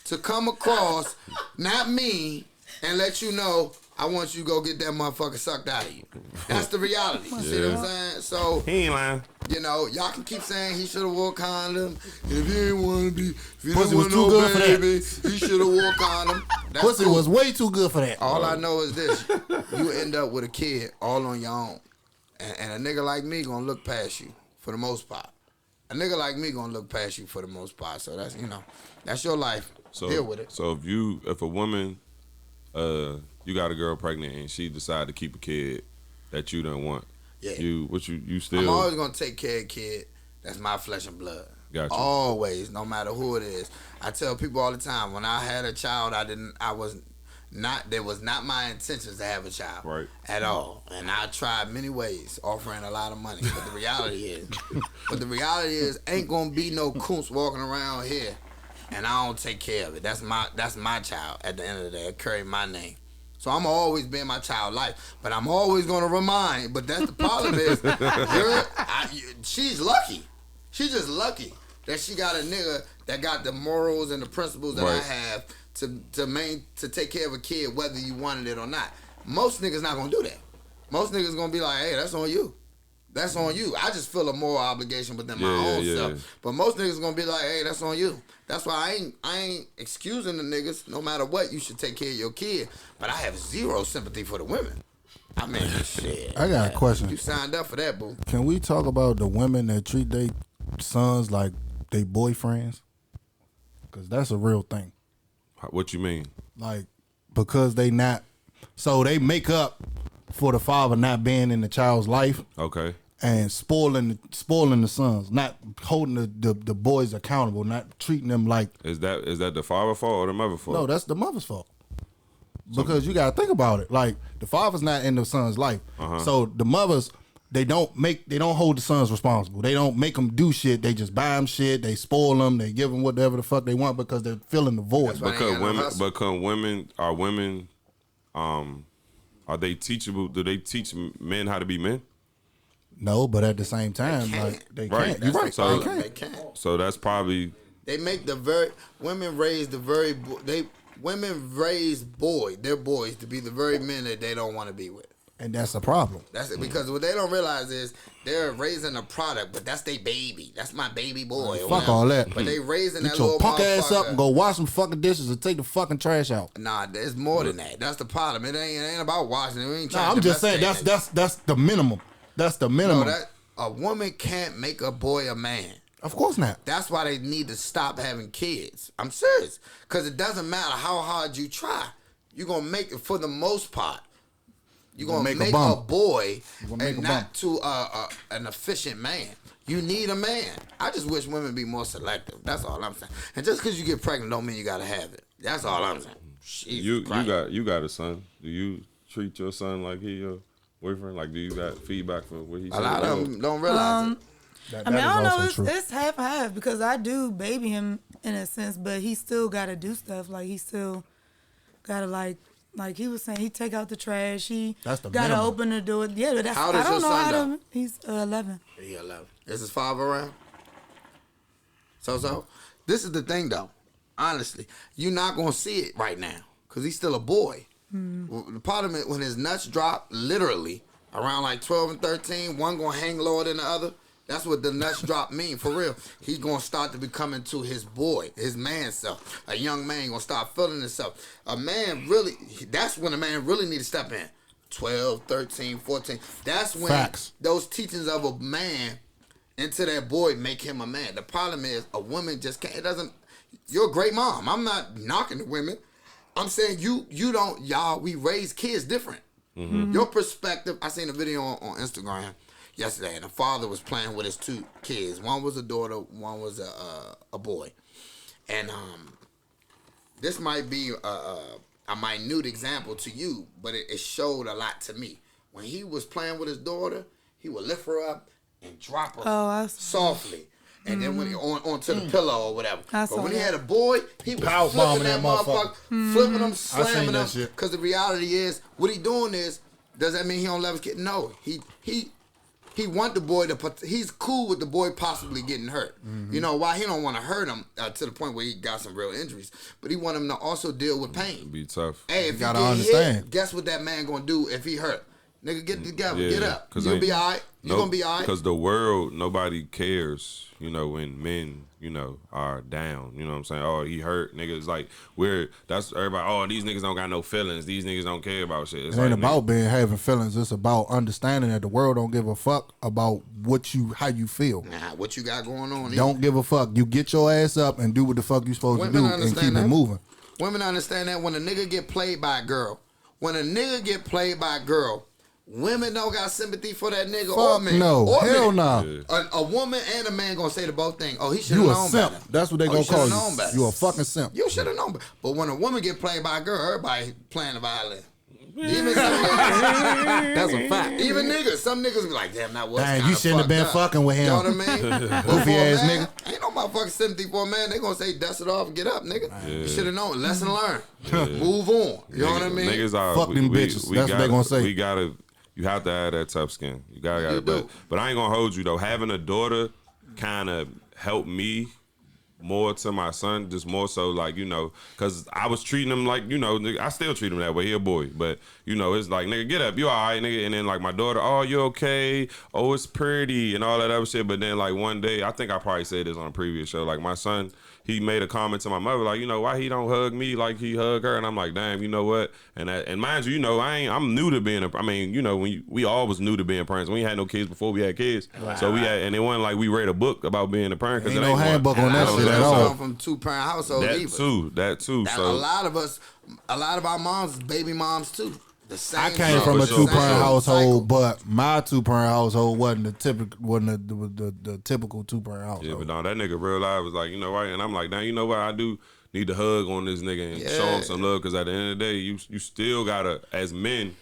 to come across, not me, and let you know, I want you to go get that motherfucker sucked out of you. That's the reality. You see what I'm saying? So, he ain't lying. You know, y'all can keep saying he should have wore condom. If he ain't want to be, if he Pussy didn't was want too no good baby, for that. he should have wore condom. That's Pussy cool. was way too good for that. All I know is this. You end up with a kid all on your own. And a nigga like me gonna look past you for the most part. A nigga like me gonna look past you for the most part. So that's, you know, that's your life. So, deal with it. So if a woman, you got a girl pregnant and she decide to keep a kid that you don't want, yeah. you still. I'm always gonna take care of a kid that's my flesh and blood. Gotcha. Always, no matter who it is. I tell people all the time, when I had a child, there was not my intentions to have a child. Right. At all. And I tried many ways, offering a lot of money. But the reality is, ain't gonna be no coons walking around here and I don't take care of it. That's my child at the end of the day. It carry my name. So I'm always been my child life. But I'm always gonna remind, but that's the problem is she's lucky. She's just lucky that she got a nigga that got the morals and the principles that I have to take care of a kid whether you wanted it or not. Most niggas not gonna do that. Most niggas gonna be like, hey, that's on you. That's on you. I just feel a moral obligation within my own self. But most niggas gonna be like, hey, that's on you. That's why I ain't excusing the niggas. No matter what, you should take care of your kid. But I have zero sympathy for the women. I mean, shit. I got a question. You signed up for that, boo. Can we talk about the women that treat their sons like they boyfriends? Because that's a real thing. What you mean? Like, because they not, so they make up for the father not being in the child's life. Okay. and spoiling the sons, not holding the boys accountable, not treating them like. Is that the father's fault or the mother's fault? No, that's the mother's fault. Because you gotta think about it. Like the father's not in the son's life, so the mothers they don't hold the sons responsible. They don't make them do shit. They just buy them shit. They spoil them. They give them whatever the fuck they want because they're filling the void. Because women are they teachable? Do they teach men how to be men? No, but at the same time, they can't. You're right. So They can't. So that's probably They make women raise their boys to be the very men that they don't want to be with. And that's a problem. That's it, because what they don't realize is they're raising a product, but that's their baby. That's my baby boy. Fuck all that. But they raising that Get little your punk ass up and motherfucker. go wash some fucking dishes and take the fucking trash out. Nah, there's more than that. That's the problem. It ain't about washing it. We ain't No, trying I'm to just saying domesticate that's the minimum. That's the minimum. No, a woman can't make a boy a man. Of course not. That's why they need to stop having kids. I'm serious. Because it doesn't matter how hard you try. You're going to make it for the most part. You're going to make a boy and not to an efficient man. You need a man. I just wish women be more selective. That's all I'm saying. And just because you get pregnant don't mean you got to have it. That's all I'm saying. you got a son. Do you treat your son like he your boyfriend? Like, do you got feedback for what he said? A lot of them don't realize it. I mean, I don't know. It's half because I do baby him in a sense, but he still got to do stuff. Like, he still got to, like he was saying, he take out the trash. He got to open the door. Yeah, but that's, How old is your son, though? He's 11. He's 11. Is his father around? So, this is the thing, though. Honestly, you're not going to see it right now because he's still a boy. The problem is when his nuts drop, literally, around like 12 and 13, one going to hang lower than the other. That's what the nuts drop mean, for real. He's going to start to become into his boy, his man self. A young man going to start feeling himself. A man really, that's when a man really need to step in. 12, 13, 14. That's when those teachings of a man into that boy make him a man. The problem is a woman just can't, you're a great mom. I'm not knocking the women. I'm saying we raise kids different. Mm-hmm. Your perspective, I seen a video on Instagram yesterday, and the father was playing with his two kids. One was a daughter, one was a boy. And this might be a minute example to you, but it showed a lot to me. When he was playing with his daughter, he would lift her up and drop her softly. And then when he onto the pillow or whatever. But when he had a boy, he was flipping that motherfucker, flipping them, slamming them. Because the reality is, what he doing is, does that mean he don't love his kid? No, he want the boy he's cool with the boy possibly getting hurt. Mm-hmm. You know why? He don't want to hurt him to the point where he got some real injuries. But he want him to also deal with pain. It'd be tough. you Hey, if you gotta get hit, guess what that man gonna do if he hurt? Nigga, get together, get up. You'll be all right. You're gonna be all right. Because the world, nobody cares, when men, are down. You know what I'm saying? Oh, he hurt. Niggas like, that's everybody, these niggas don't got no feelings. These niggas don't care about shit. It ain't about having feelings. It's about understanding that the world don't give a fuck about how you feel. Nah, what you got going on. Don't give a fuck. You get your ass up and do what the fuck you supposed to do and keep it moving. Women understand that when a nigga get played by a girl, women don't got sympathy for that nigga or man. No, hell no. A woman and a man gonna say the both things. Oh, he should have known better. That's what they gonna call you. You a fucking simp. You should have known better. But when a woman get played by a girl, everybody playing the violin. Even that's a fact. Even niggas, some niggas be like, damn, that was kind of you shouldn't have been fucking with him. You know what I mean? Goofy ass nigga. Ain't no motherfucking sympathy for a man. They gonna say, dust it off and get up, nigga. Yeah. You should have known. Lesson learned. Move on. You know what I mean? Niggas are fuck them bitches. That's what they gonna say. You have to have that tough skin. You gotta. But I ain't gonna hold you though. Having a daughter kind of helped me more to my son, just more so like, because I was treating him like, I still treat him that way. He a boy. But, it's like, nigga, get up. You all right, nigga. And then like my daughter, oh, you okay? Oh, it's pretty and all that other shit. But then like one day, I think I probably said this on a previous show, like my son, he made a comment to my mother, like, why he don't hug me like he hug her? And I'm like, damn, you know what? And mind you, I'm new to being when we always new to being parents. We ain't had no kids before we had kids. Wow. So and it wasn't like we read a book about being a parent. Ain't no handbook on that shit at all. From 2-parent households That too. So a lot of our moms, baby moms too. The same. I came from a 2-parent household, but my 2-parent household wasn't the typical 2-parent household. Yeah, but no, that nigga real life was like, you know what? And I'm like, now you know what? I do need to hug on this nigga and show him some love, because at the end of the day, you still gotta, as men,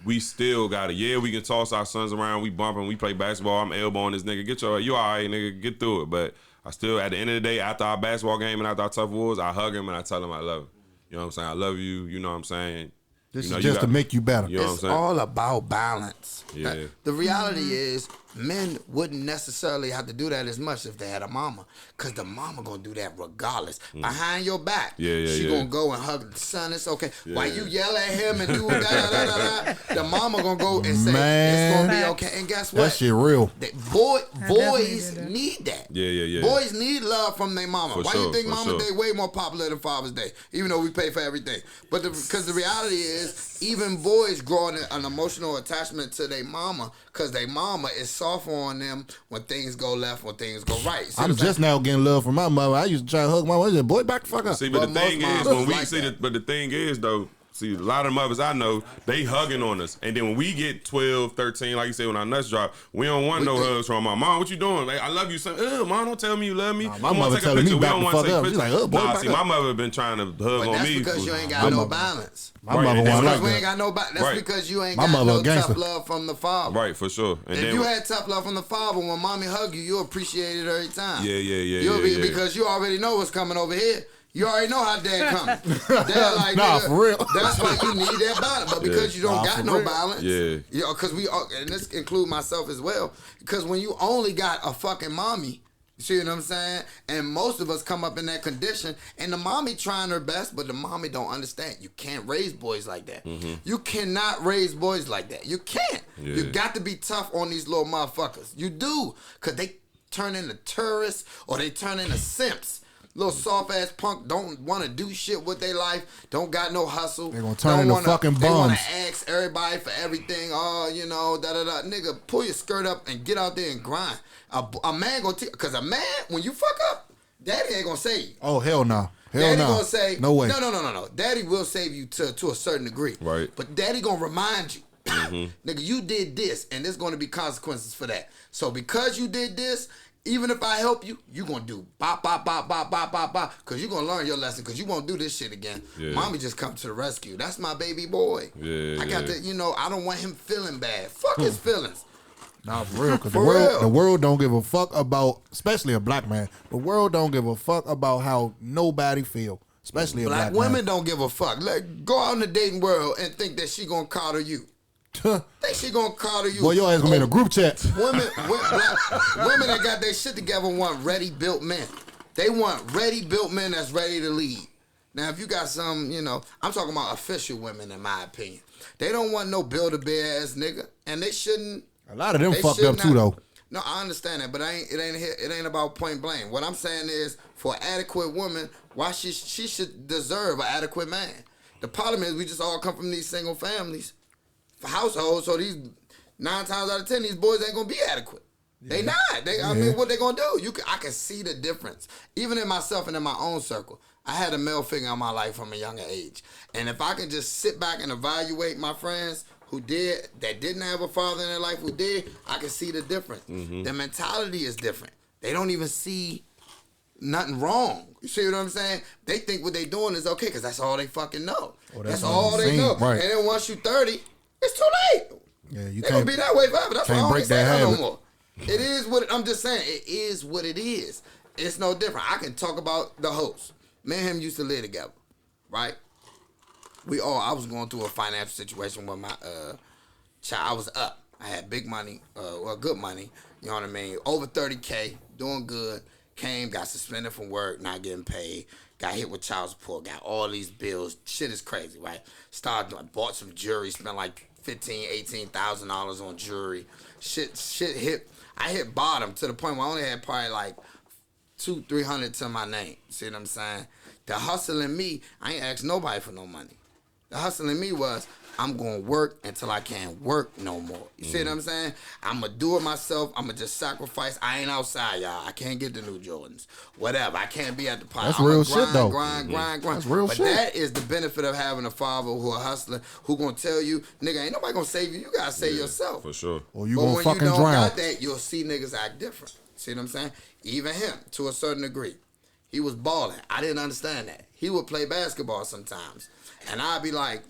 we still gotta. Yeah, we can toss our sons around, we bumping, we play basketball. I'm elbowing this nigga. You all right, nigga? Get through it. But I still, at the end of the day, after our basketball game and after our tough wars, I hug him and I tell him I love him. You know what I'm saying? I love you. You know what I'm saying? This is just to make you better. You know it's all about balance. Yeah. The reality is, men wouldn't necessarily have to do that as much if they had a mama, because the mama gonna do that regardless. Behind your back, she gonna go and hug the son. It's okay. While you yell at him and do da, the mama gonna go and say it's gonna be okay. And guess what? That shit real. Boys need that. Yeah. Boys need love from their mama. Why you think Mama's Day way more popular than Father's Day? Even though we pay for everything. But because the reality is, even boys grow an emotional attachment to their mama, because their mama is soft on them when things go left, when things go right. I'm just now getting love from my mother. I used to try to hug my mother. I said, boy, back the fuck up. See, but the thing is, when we see but the thing is, though, see, a lot of mothers I know, they hugging on us. And then when we get 12, 13, like you said, when our nuts drop, we don't want no hugs from my mom. What you doing? Like, I love you, son. Mom, don't tell me you love me. Nah, my mother telling me back the fuck up. She's like, boy, back see, my mother been trying to hug on me. That's because you ain't got no balance. My mother wasn't like we ain't that. got no balance. That's because you ain't My got mother no a gangster. tough love from the father. Right, for sure. And if then you had tough love from the father, when mommy hug you, you'll appreciate it every time. Yeah. Because you already know what's coming over here. You already know how dad coming. Dad like, nah, nigga, for real. That's why you need that balance. But because you don't got no balance, yeah, you know, because and this include myself as well, because when you only got a fucking mommy, you see what I'm saying? And most of us come up in that condition, and the mommy trying her best, but the mommy don't understand. You can't raise boys like that. You cannot raise boys like that. You can't. Yeah. You got to be tough on these little motherfuckers. You do, because they turn into terrorists or they turn into simps. Little soft ass punk don't want to do shit with their life. Don't got no hustle. They gonna turn into fucking bums. They want to ask everybody for everything. Oh, you know, Nigga, pull your skirt up and get out there and grind. A man gonna because a man, when you fuck up, daddy ain't gonna save you. Oh hell no. Daddy gonna say no way. No. Daddy will save you to a certain degree. Right. But daddy gonna remind you. Nigga, you did this, and there's gonna be consequences for that. So because you did this, even if I help you, you gonna do bop, bop, bop, bop, bop, bop, bop, because you gonna learn your lesson, because you won't do this shit again. Yeah. Mommy just come to the rescue. That's my baby boy. Yeah, I got to, I don't want him feeling bad. Fuck his feelings. Nah, for real, because the world don't give a fuck about, especially a black man, the world don't give a fuck about how nobody feel, especially a black man. Black women don't give a fuck. Go out in the dating world and think that she gonna coddle you. Think she gonna coddle you. Boy, your ass gonna be in a group chat. Women that got their shit together want ready built men. They want ready built men that's ready to lead. Now, if you got some, I'm talking about official women, in my opinion. They don't want no build-a-bear ass nigga, and they shouldn't. A lot of them fucked up too, though. No, I understand that, but it ain't about point blank. What I'm saying is, for an adequate woman, why she should deserve an adequate man. The problem is, we just all come from these single families. For households, so these 9 times out of 10, these boys ain't gonna be adequate. Yeah. They not. I mean, what they gonna do? I can see the difference. Even in myself and in my own circle, I had a male figure in my life from a younger age, and if I can just sit back and evaluate my friends that didn't have a father in their life who did, I can see the difference. Their mentality is different. They don't even see nothing wrong. You see what I'm saying? They think what they doing is okay because that's all they fucking know. That's all they know. Right. And then once you 30. It's too late. Yeah, you can't gonna be that way forever. That's why I don't break say that no more. It is what I'm just saying. It is what it is. It's no different. I can talk about the host. Me and him used to live together, right? I was going through a financial situation with my child. I was up. I had big money, good money. You know what I mean? Over 30K, doing good. Got suspended from work, not getting paid. Got hit with child support, got all these bills. Shit is crazy, right? Bought some jewelry, spent like $15,000, $18,000 on jewelry. Shit hit. I hit bottom to the point where I only had probably like $200-$300 to my name. See what I'm saying? The hustle in me, I ain't asked nobody for no money. The hustle in me was, I'm going to work until I can't work no more. You see what I'm saying? I'm going to do it myself. I'm going to just sacrifice. I ain't outside, y'all. I can't get the new Jordans. Whatever. I can't be at the pot. That's real shit, though. Grind. That's real shit. But that is the benefit of having a father who a hustler, who going to tell you, nigga, ain't nobody going to save you. You got to save yourself. For sure. Or you going to fucking drown. But when you don't got that, you'll see niggas act different. See what I'm saying? Even him, to a certain degree. He was balling. I didn't understand that. He would play basketball sometimes. And I'd be like,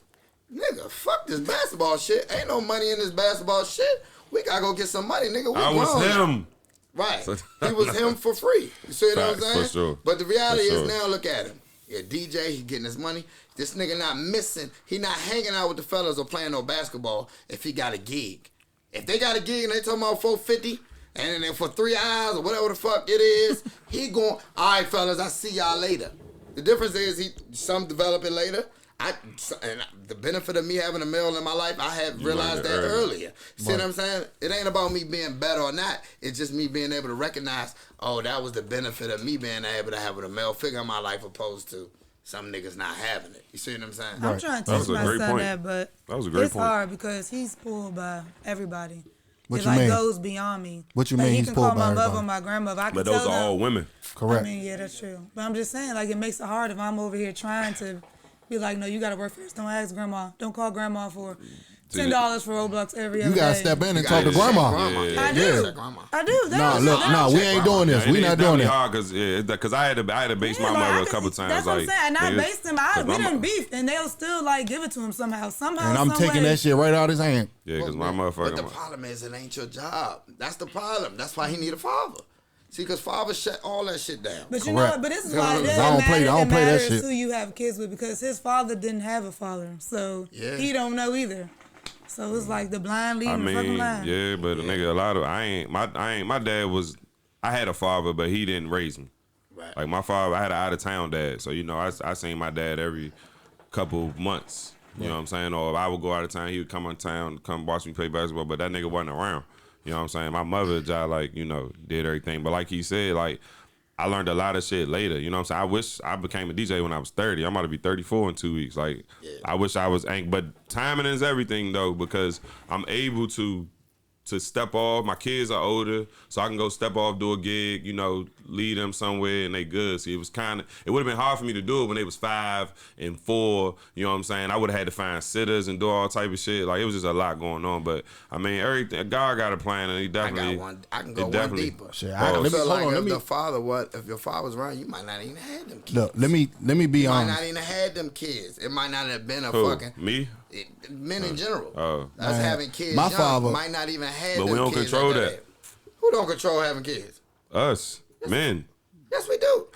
nigga, fuck this basketball shit. Ain't no money in this basketball shit. We gotta go get some money, nigga. I was him. Right. He was him for free. You see what I'm saying? For sure. But the reality is now, look at him. Yeah, DJ, he getting his money. This nigga not missing. He not hanging out with the fellas or playing no basketball if he got a gig. If they got a gig and they talking about $450 and then for 3 hours or whatever the fuck it is, he going, all right, fellas, I see y'all later. The difference is some develop it later. And the benefit of me having a male in my life, I had realized that earlier. See what I'm saying? It ain't about me being better or not. It's just me being able to recognize, oh, that was the benefit of me being able to have a male figure in my life opposed to some niggas not having it. You see what I'm saying? I'm trying to teach my son that, but it's hard because he's pulled by everybody. What it you mean? Goes beyond me. What you mean he he's can pulled call by my everybody? mother or my grandmother. I can But tell those are them, all women. Correct. I mean, yeah, that's true. But I'm just saying, like, it makes it hard if I'm over here trying to be like, no, you got to work for this. Don't ask grandma. Don't call grandma for $10 for Roblox every other day. You got to step in and talk to grandma. I do. I do. We ain't doing this. We not doing it. Hard because I had to base my mother a couple times. That's what I'm saying. And I based him. We didn't beef, and they'll still like give it to him somehow. And I'm taking that shit right out his hand. Yeah, because my motherfucker. But the problem is, it ain't your job. That's the problem. That's why he need a father. See, because father shut all that shit down. But you know, but this is why it doesn't matter who you have kids with, because his father didn't have a father, so he don't know either. So it's like the blind leading the fucking blind. Yeah, but nigga, my dad was, I had a father, but he didn't raise me. Right. Like my father, I had an out of town dad, so you know, I seen my dad every couple months. You know what I'm saying? Or if I would go out of town, he would come on town, come watch me play basketball, but that nigga wasn't around. You know what I'm saying? My mother, like, you know, did everything. But like he said, like, I learned a lot of shit later. You know what I'm saying? I wish I became a DJ when I was 30. I'm about to be 34 in 2 weeks. Like, I wish I was, but timing is everything, though, because I'm able to step off. My kids are older, so I can go step off, do a gig, you know, lead them somewhere, and they good. See, it would have been hard for me to do it when they was 5 and 4, you know what I'm saying? I would have had to find sitters and do all type of shit. Like, it was just a lot going on. But, I mean, everything, God got a plan, and he definitely. I can go one deeper. Shit, if your father was around, you might not even have them kids. Look, let me be honest. You might not even have them kids. It might not have been a fucking. Me? Men in general. Us having kids my young father might not even have but them we don't kids control that. Who don't control having kids? Us. Men. Yes, we do.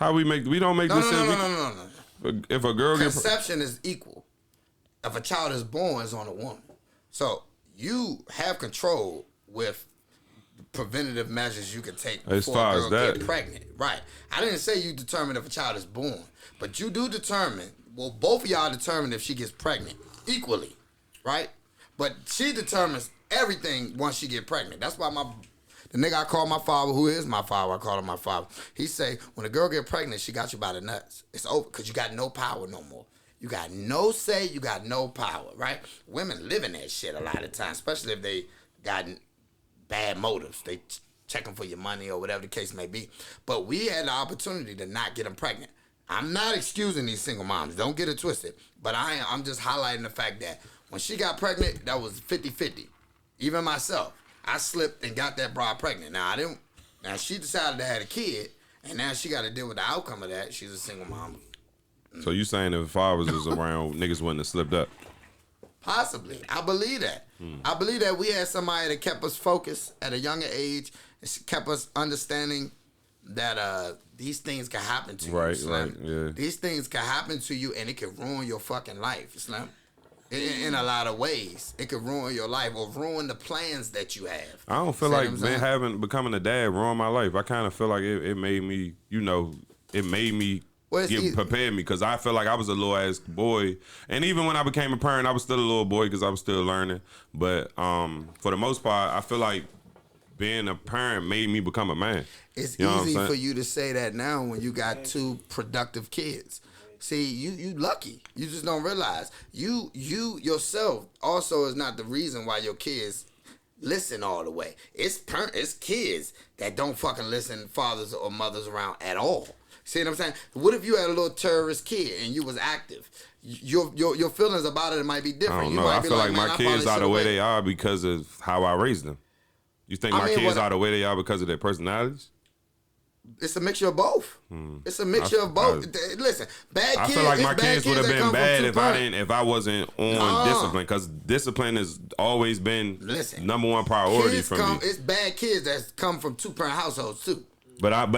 We don't make decisions. No. If a girl Conception is equal. If a child is born, it's on a woman. So you have control with preventative measures you can take before a girl get pregnant. Right. I didn't say you determine if a child is born, but you do determine, well, both of y'all determine if she gets pregnant equally, right? But she determines everything once she get pregnant. That's why the nigga I call my father, who is my father, I call him my father. He say, when a girl get pregnant, she got you by the nuts. It's over because you got no power no more. You got no say, you got no power, right? Women live in that shit a lot of times, especially if they got bad motives. They checking for your money or whatever the case may be. But we had the opportunity to not get them pregnant. I'm not excusing these single moms. Don't get it twisted. But I'm just highlighting the fact that when she got pregnant, that was 50-50. Even myself, I slipped and got that broad pregnant. Now, she decided to have a kid, and now she got to deal with the outcome of that. She's a single mom. So you saying if fathers was around, niggas wouldn't have slipped up? Possibly. I believe that. I believe that we had somebody that kept us focused at a younger age, kept us understanding that these things can happen to you, Slim. Right, yeah. These things can happen to you, and it can ruin your fucking life, Slim. In a lot of ways, it could ruin your life or ruin the plans that you have. I don't feel like becoming a dad ruined my life. I kind of feel like it made me, prepared me because I feel like I was a little ass boy, and even when I became a parent, I was still a little boy because I was still learning. But for the most part, I feel like being a parent made me become a man. It's easy for you to say that now when you got 2 productive kids. See, you lucky. You just don't realize. You yourself also is not the reason why your kids listen all the way. It's kids that don't fucking listen fathers or mothers around at all. See what I'm saying? What if you had a little terrorist kid and you was active? Your feelings about it might be different. I don't you know. might I be feel like man, my I kids probably are the way should've they are because of how I raised them. You think my kids are the way they are because of their personalities? It's a mixture of both. It's a mixture of both. Listen, bad kids. I feel like my kids would have been bad if I wasn't on discipline, because discipline has always been number one priority for me. It's bad kids that come from 2-parent households too. But I watch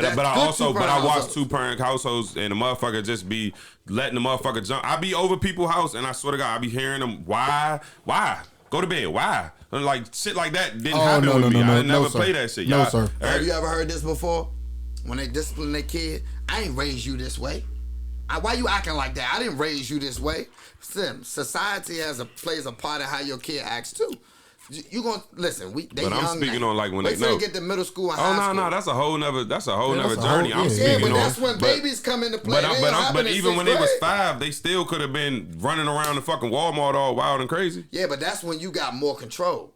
2-parent households, and the motherfucker just be letting the motherfucker jump. I be over people's house, and I swear to God, I be hearing them. Why? Go to bed. Why? Like shit like that didn't happen with me. I never play that shit. No, sir. Have you ever heard this before? When they discipline their kid, I ain't raised you this way. Why you acting like that? I didn't raise you this way. Society plays a part in how your kid acts too. You gonna listen? But I'm speaking on like when they know. Get to middle school and high school. No, that's a whole nother journey. I'm speaking but that's when babies come into play. But even when they was 5, they still could have been running around the fucking Walmart all wild and crazy. Yeah, but that's when you got more control.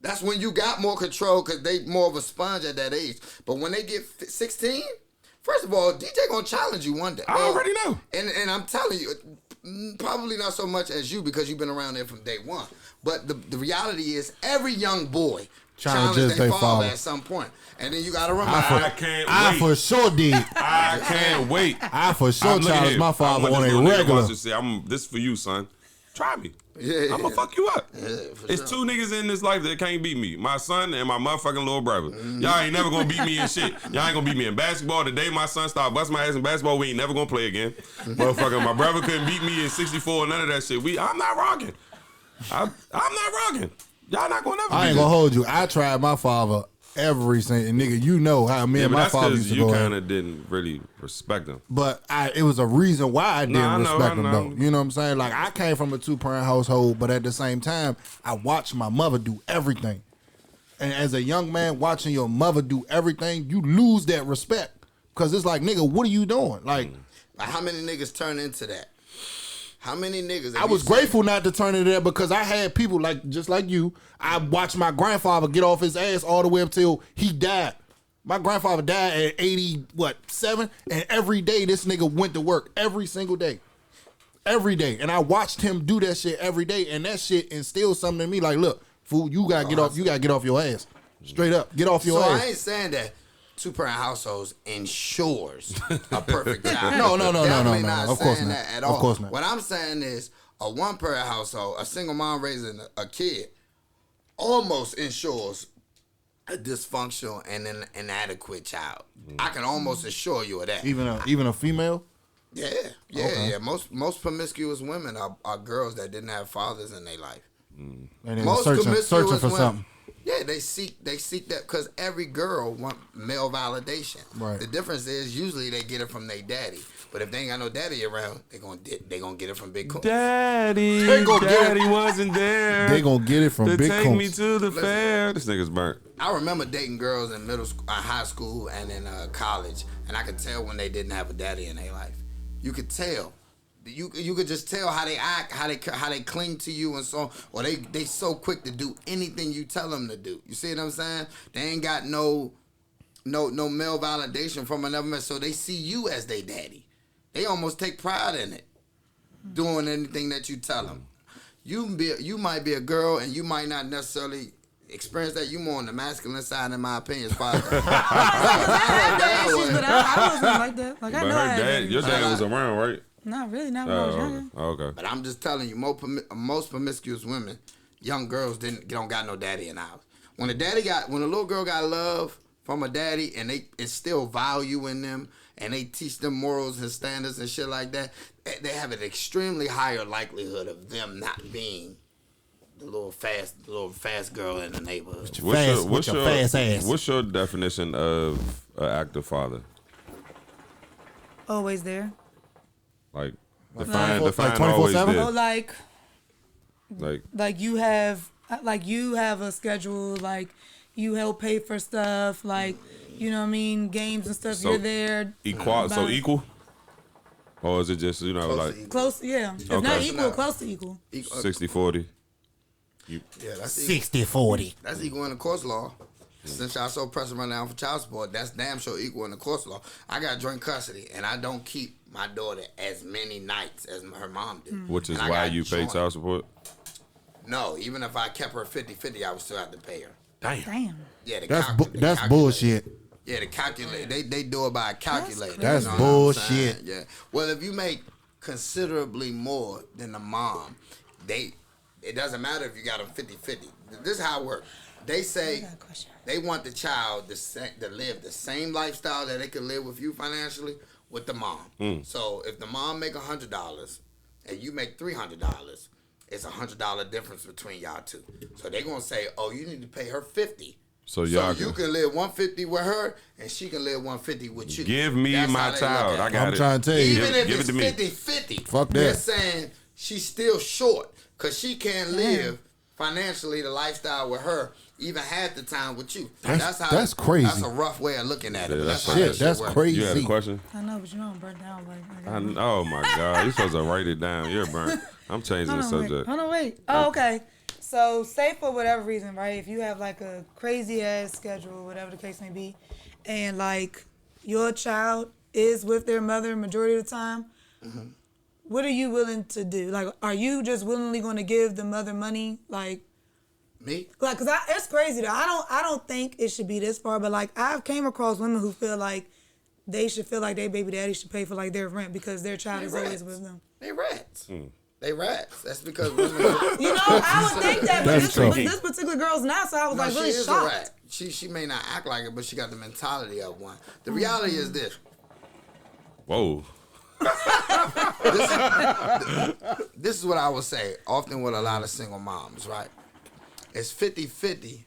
That's when you got more control because they more of a sponge at that age. But when they get 16, first of all, DJ gonna challenge you one day. I already know. And I'm telling you, probably not so much as you because you've been around there from day one. But the reality is every young boy challenges their father at some point. And then you gotta remember. I can't wait. I for sure did. I can't wait. I for sure challenged my father on a regular. This for you, son. Try me. Yeah, I'm gonna fuck you up. Yeah, it's 2 niggas in this life that can't beat me. My son and my motherfucking little brother. Y'all ain't never gonna beat me in shit. Y'all ain't gonna beat me in basketball. The day my son started busting my ass in basketball, we ain't never gonna play again. Motherfucker, my brother couldn't beat me in 64, none of that shit. I'm not rocking. I'm not rocking. Y'all not gonna never. I ain't gonna hold you. I tried my father every single nigga. You know how me and my father used to go. You kind of didn't really respect him. But it was a reason why I didn't respect him though. You know what I'm saying? Like I came from a 2-parent household, but at the same time, I watched my mother do everything. And as a young man, watching your mother do everything, you lose that respect because it's like, nigga, what are you doing? Like, how many niggas turn into that? How many niggas? I was grateful not to turn into that because I had people just like you. I watched my grandfather get off his ass all the way up till he died. My grandfather died at 7, and every day this nigga went to work every single day. Every day. And I watched him do that shit every day, and that shit instilled something in me like, look, fool, you gotta get off your ass. Straight up. Get off your ass. So I ain't saying that 2-parent households ensures a perfect child. No. Of course not. That at all. Of course not. What I'm saying is a 1-parent household, a single mom raising a kid, almost ensures a dysfunctional and an inadequate child. I can almost assure you of that. Even a female? Yeah. Okay. Yeah. Most promiscuous women are girls that didn't have fathers in their life. And most searching for something. Yeah, they seek that because every girl want male validation. Right. The difference is usually they get it from their daddy, but if they ain't got no daddy around, they gonna get it from Big Coon. Daddy wasn't there. They gonna get it from Big Coon. Take me to the fair. This nigga's burnt. I remember dating girls in middle school, high school, and in college, and I could tell when they didn't have a daddy in their life. You could tell. You could just tell how they act, how they cling to you and so on. Or they so quick to do anything you tell them to do. You see what I'm saying? They ain't got no male validation from another man, so they see you as their daddy. They almost take pride in it, doing anything that you tell them. You might be a girl and you might not necessarily experience that. You more on the masculine side, in my opinion, as far as but I wasn't like that. Like I know your dad was around, right? Not really, not when I was younger. Okay. But I'm just telling you, most promiscuous women, young girls don't got no daddy in the house. When a little girl got love from a daddy and they instill value in them and they teach them morals and standards and shit like that, they have an extremely higher likelihood of them not being the little fast girl in the neighborhood. What's your fast ass? What's your definition of an active father? Always there. Like define like always 24/7? there. Oh, like you have a schedule, like you help pay for stuff, like you know what I mean, games and stuff. So you're there. Equal. Or is it just, you know, close, yeah. If not equal, close to equal. 60-40? Yeah, that's 60-40. That's equal in the course law. Since y'all so pressing right now for child support, that's damn sure equal in the course law. I got joint custody, and I don't keep my daughter as many nights as her mom did. Which is why you pay child support? No, even if I kept her 50-50, I would still have to pay her. Damn. Yeah, That's bullshit. Yeah, the calculate. They do it by a calculator. That's bullshit. Yeah. Well, if you make considerably more than the mom, it doesn't matter if you got them 50-50. This is how it works. They say they want the child to live the same lifestyle that they could live with you financially with the mom. So if the mom make $100 and you make $300, it's $100 difference between y'all two. So they're gonna say, oh, you need to pay her $50. So you can live $150 with her, and she can live $150 with you. Give me my child. I got it. I'm trying to tell you. Even if give it's it to me. 50-50, fuck that. they're saying she's still short because she can't live financially the lifestyle with her even half the time with you. That's crazy. That's a rough way of looking at it. Yeah, That's shit. That's crazy. You had a question? I know, but you know I'm burnt down. Oh my God, you're supposed to write it down. You're burnt. I'm changing the subject. Hold on, wait. Oh, okay. So, say for whatever reason, right? If you have like a crazy ass schedule, whatever the case may be, and like your child is with their mother majority of the time, what are you willing to do? Like, are you just willingly going to give the mother money? Like, me? Like, cause it's crazy though. I don't think it should be this far, but like I've came across women who feel like they should feel like their baby daddy should pay for like their rent because their child is always with them. They rats. They rats. That's because women. You know, I would think that, but this particular girl's not. So I was like really she is shocked. A rat. She may not act like it, but she got the mentality of one. The reality is this. Whoa. This is what I would say often with a lot of single moms, right? It's 50-50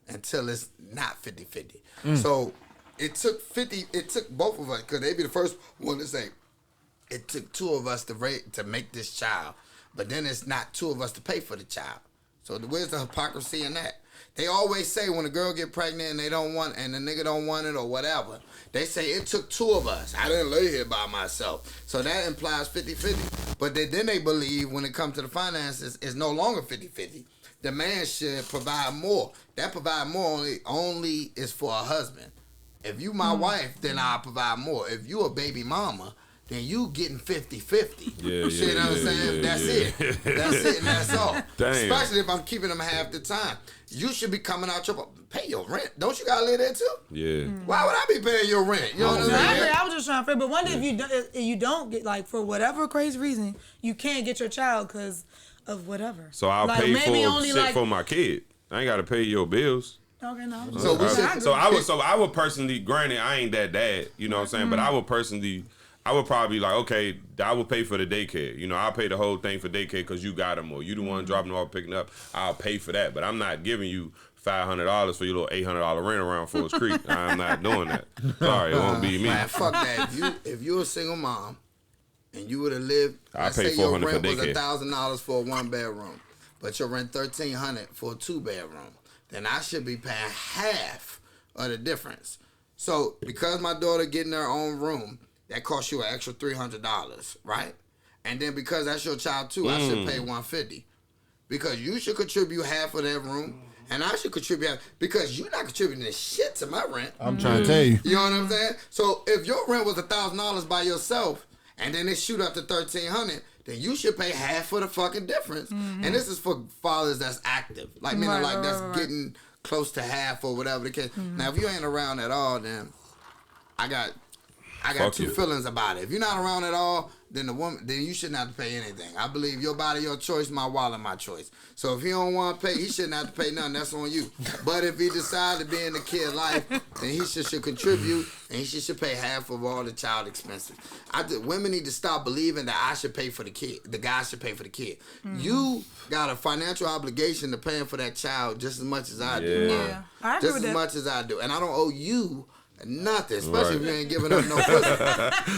until it's not 50-50. So it took both of us, because they be the first one to say, it took two of us to make this child, but then it's not two of us to pay for the child. So where's the hypocrisy in that? They always say when a girl get pregnant and they don't want, and the nigga don't want it or whatever, they say it took two of us. I didn't lay here by myself. So that implies 50-50. But then they believe when it comes to the finances, it's no longer 50-50. The man should provide more. That provide more only is for a husband. If you my wife, then I'll provide more. If you a baby mama, then you getting 50-50. You see what I'm saying? That's it. That's it and that's all. Damn. Especially if I'm keeping them half the time. You should be coming out pay your rent. Don't you gotta live there too? Yeah. Why would I be paying your rent? You know what I'm saying? I was just trying to figure, but one day if you don't get, like, for whatever crazy reason, you can't get your child because of whatever. So I'll like, pay maybe for only shit like, for my kid. I ain't gotta pay your bills. Okay, no. So I would personally, granted, I ain't that dad, you know what I'm saying, but I would probably be like, okay, I will pay for the daycare. You know, I'll pay the whole thing for daycare because you got them, or you the one dropping them off, picking up. I'll pay for that, but I'm not giving you $500 for your little $800 rent around Forest Creek. I'm not doing that. Sorry, it won't be me. Man, fuck that. If you're a single mom and you would have lived, let's say your rent was $1,000 for a 1-bedroom, but your rent $1,300 for a 2-bedroom, then I should be paying half of the difference. So because my daughter getting her own room, that costs you an extra $300, right? And then because that's your child too, I should pay $150, because you should contribute half of that room, and I should contribute half, because you're not contributing this shit to my rent. I'm trying to tell you. You know what I'm saying? So if your rent was $1,000 by yourself, and then it shoot up to $1,300, then you should pay half of the fucking difference. And this is for fathers that's active, like meaning like that's getting close to half or whatever the case. Now if you ain't around at all, then I got two feelings about it. If you're not around at all, then then you shouldn't have to pay anything. I believe your body, your choice, my wallet, my choice. So if he don't want to pay, he shouldn't have to pay nothing. That's on you. But if he decides to be in the kid life, then he should contribute, and he should pay half of all the child expenses. Women need to stop believing that I should pay for the kid. The guy should pay for the kid. You got a financial obligation to paying for that child just as much as I do. Yeah. I agree with that. Just as much as I do. And I don't owe you nothing, especially if you ain't giving up no pussy.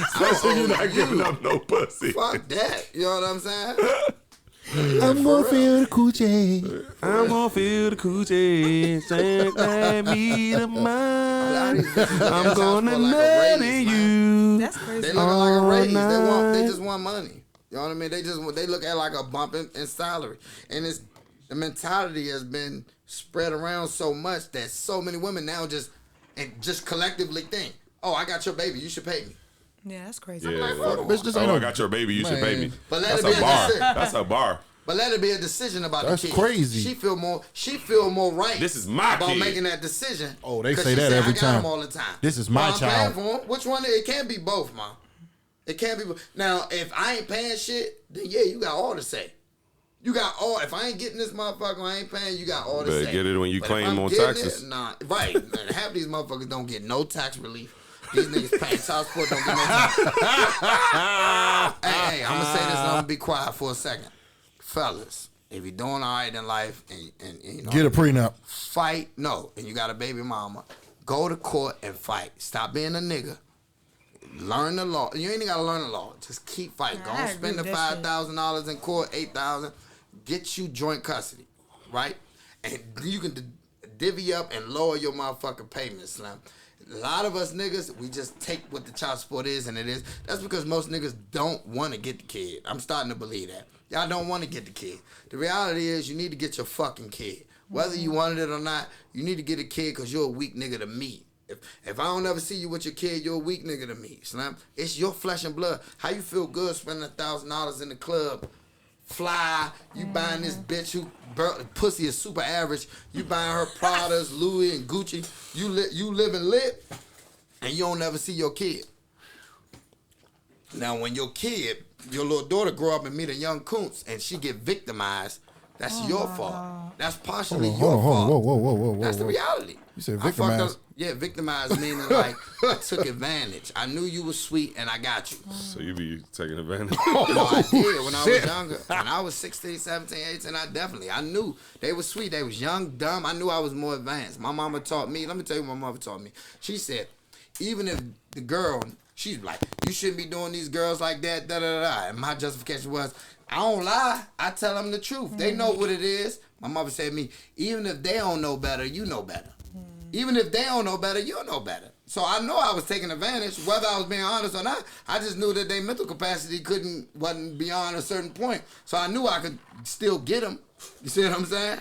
Especially if you're not giving up no pussy. Fuck that. You know what I'm saying? I'm gonna feel the coochie. I'm gonna feel the coochie. Take me to mine. I'm gonna nut in you. That's crazy. They look like a raise. They just want money. You know what I mean? They look at like a bump in salary, and the mentality has been spread around so much that so many women now just collectively think, oh, I got your baby, you should pay me. Yeah, that's crazy. Yeah. Like, Bitch, this ain't I no- got your baby, you should pay me. But let That's it be a bar. decision. That's a bar. But let it be a decision about That's the kid. crazy. She feel more right. This is my about kid. making that decision. Oh, they 'Cause say she that say, every I got time. him all the time. This is my I'm child. paying for him. Which one? It can't be both, man. It can't be. Now, if I ain't paying shit, then yeah, you got all to say. You got all. If I ain't getting this motherfucker, I ain't paying. You got all to Better say. get it when you But claim if I'm on getting taxes. It, nah, right. Man, half these motherfuckers don't get no tax relief. These niggas paying child support don't get no tax. Hey, I'm gonna say this and I'm gonna be quiet for a second, fellas. If you're doing all right in life and you know, Get a prenup. fight, no, and you got a baby mama, go to court and fight. Stop being a nigga. Learn the law. You ain't gotta learn the law. Just keep fighting. Nah, Go I and agree spend the with that $5,000 in court, $8,000. Get you joint custody, right? And you can divvy up and lower your motherfucking payments, Slim. A lot of us niggas, we just take what the child support is and it is. That's because most niggas don't want to get the kid. I'm starting to believe that. Y'all don't want to get the kid. The reality is you need to get your fucking kid. Whether you wanted it or not, you need to get a kid because you're a weak nigga to me. If I don't ever see you with your kid, you're a weak nigga to me, Slim. It's your flesh and blood. How you feel good spending $1,000 in the club? Fly, you buying this bitch who pussy is super average. You buying her Pradas, Louis, and Gucci. You living lit, and you don't never see your kid. Now, when your kid, your little daughter, grow up and meet a young coons, and she get victimized, that's your fault. That's partially your fault. Whoa. That's the reality. You said I fucked victimized. up. Yeah, victimized meaning like I took advantage. I knew you was sweet and I got you. So you be taking advantage. No, I did when I was younger. When I was 16, 17, 18, I knew they was sweet. They was young, dumb. I knew I was more advanced. My mama taught me. Let me tell you what my mother taught me. She said, even if the girl, she's like, you shouldn't be doing these girls like that, da-da-da-da. And my justification was, I don't lie. I tell them the truth. They know what it is. My mother said to me, even if they don't know better, you know better. Even if they don't know better, you'll know better. So I know I was taking advantage, whether I was being honest or not. I just knew that their mental capacity wasn't beyond a certain point. So I knew I could still get them. You see what I'm saying?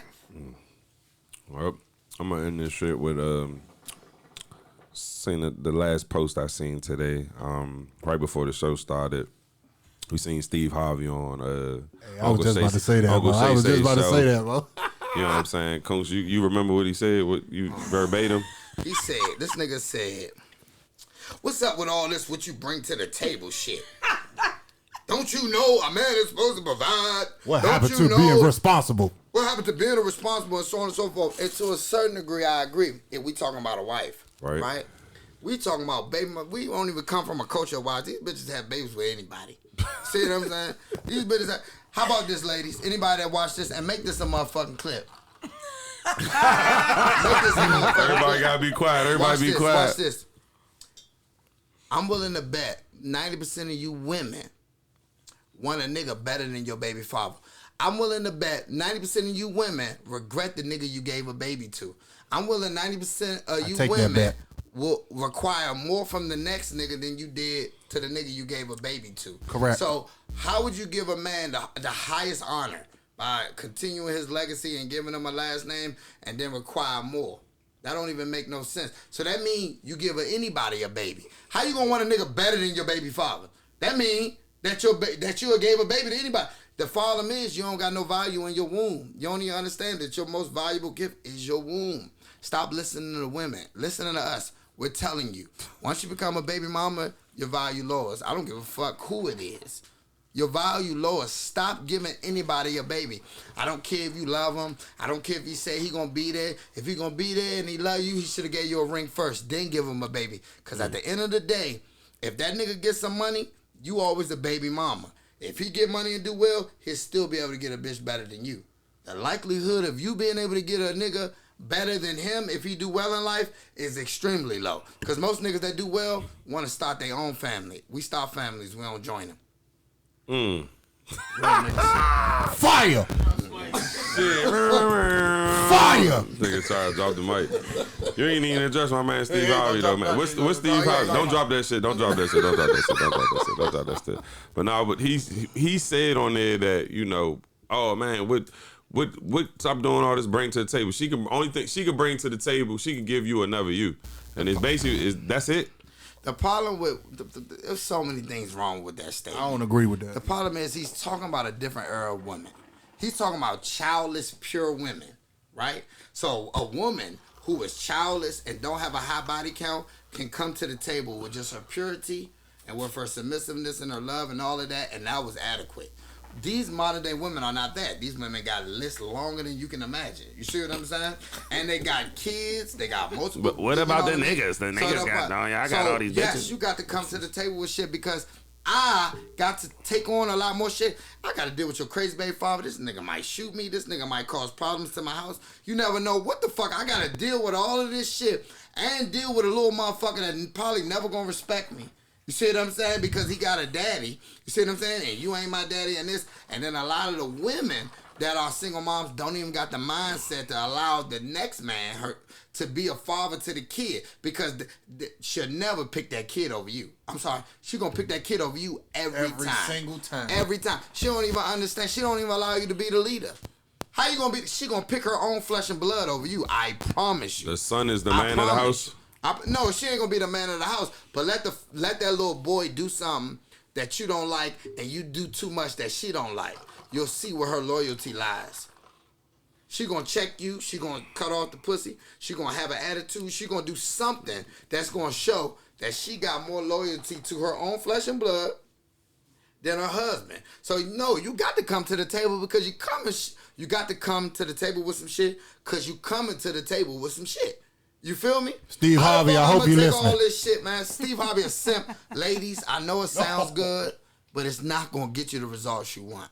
Well, I'm gonna end this shit with seen the last post I seen today. Right before the show started, we seen Steve Harvey on. I was just about to say that, bro. I was just about to say that, bro. You know what I'm saying, Coach? You remember what he said? What you verbatim? He said, this nigga said, what's up with all this what you bring to the table shit? Don't you know a man is supposed to provide? What Don't happened you to know being responsible? What happened to being responsible and so on and so forth? And to a certain degree, I agree. If we talking about a wife, right? We talking about baby. We don't even come from a culture of wives. These bitches have babies with anybody. See what I'm saying? These bitches have, how about this, ladies? Anybody that watch this and make this a motherfucking clip. Make this a motherfucking Everybody clip. gotta be quiet. Everybody Watch be this, quiet. Watch this. I'm willing to bet 90% of you women want a nigga better than your baby father. I'm willing to bet 90% of you women regret the nigga you gave a baby to. I'm willing 90% of you women will require more from the next nigga than you did to the nigga you gave a baby to. Correct. So how would you give a man the highest honor? By continuing his legacy and giving him a last name and then require more. That don't even make no sense. So that mean you give anybody a baby. How you gonna want a nigga better than your baby father? That mean that you gave a baby to anybody. The problem is you don't got no value in your womb. You don't even understand that your most valuable gift is your womb. Stop listening to the women. Listening to us. We're telling you. Once you become a baby mama, your value lowers. I don't give a fuck who it is. Your value lowers. Stop giving anybody a baby. I don't care if you love him. I don't care if he say he gonna be there. If he gonna be there and he love you, he should have gave you a ring first, then give him a baby. Because at the end of the day, if that nigga gets some money, you always a baby mama. If he get money and do well, he'll still be able to get a bitch better than you. The likelihood of you being able to get a nigga better than him if he do well in life is extremely low. Because most niggas that do well want to start their own family. We start families. We don't join them. Fire. Fire. Nigga, sorry, drop the mic. You ain't even address my man Steve Harvey though, man. What's Steve Harvey? Don't drop that shit. Don't drop that shit. Don't drop that shit. Don't drop that shit. Don't drop that shit. But no, but he said on there that, you know, oh man, what stop doing all this bring to the table. She can only thing she could bring to the table, she can give you another you. And it's basically that's it. The problem with there's so many things wrong with that statement. I don't agree with that. The problem is he's talking about a different era of women. He's talking about childless, pure women, right? So a woman who is childless and don't have a high body count can come to the table with just her purity and with her submissiveness and her love and all of that, and that was adequate. These modern day women are not that. These women got lists longer than you can imagine. You see what I'm saying? And they got kids. They got multiple. But what about the niggas? The niggas got no. I got all these bitches. Yes, you got to come to the table with shit because I got to take on a lot more shit. I got to deal with your crazy baby father. This nigga might shoot me. This nigga might cause problems to my house. You never know what the fuck. I got to deal with all of this shit and deal with a little motherfucker that probably never gonna respect me. You see what I'm saying? Because he got a daddy. You see what I'm saying? And you ain't my daddy and this. And then a lot of the women that are single moms don't even got the mindset to allow the next man to be a father to the kid because she'll never pick that kid over you. I'm sorry. She gonna pick that kid over you every time. Every single time. Every time. She don't even understand. She don't even allow you to be the leader. How you gonna be? She gonna pick her own flesh and blood over you. I promise you. The son is the man of the house. No, she ain't gonna be the man of the house. But let that little boy do something that you don't like, and you do too much that she don't like. You'll see where her loyalty lies. She gonna check you. She gonna cut off the pussy. She gonna have an attitude. She gonna do something that's gonna show that she got more loyalty to her own flesh and blood than her husband. So no, you got to come to the table because you got to come to the table with some shit because you coming to the table with some shit. You feel me? Steve Harvey, I hope you listening. All this shit, man. Steve Harvey a simp. Ladies, I know it sounds good, but it's not gonna get you the results you want.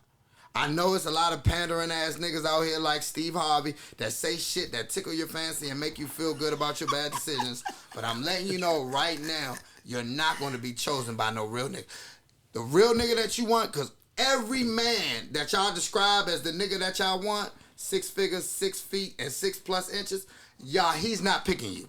I know it's a lot of pandering ass niggas out here like Steve Harvey that say shit that tickle your fancy and make you feel good about your bad decisions. But I'm letting you know right now, you're not gonna be chosen by no real nigga. The real nigga that you want, cause every man that y'all describe as the nigga that y'all want, 6 figures, 6 feet, and 6+ inches, y'all, he's not picking you.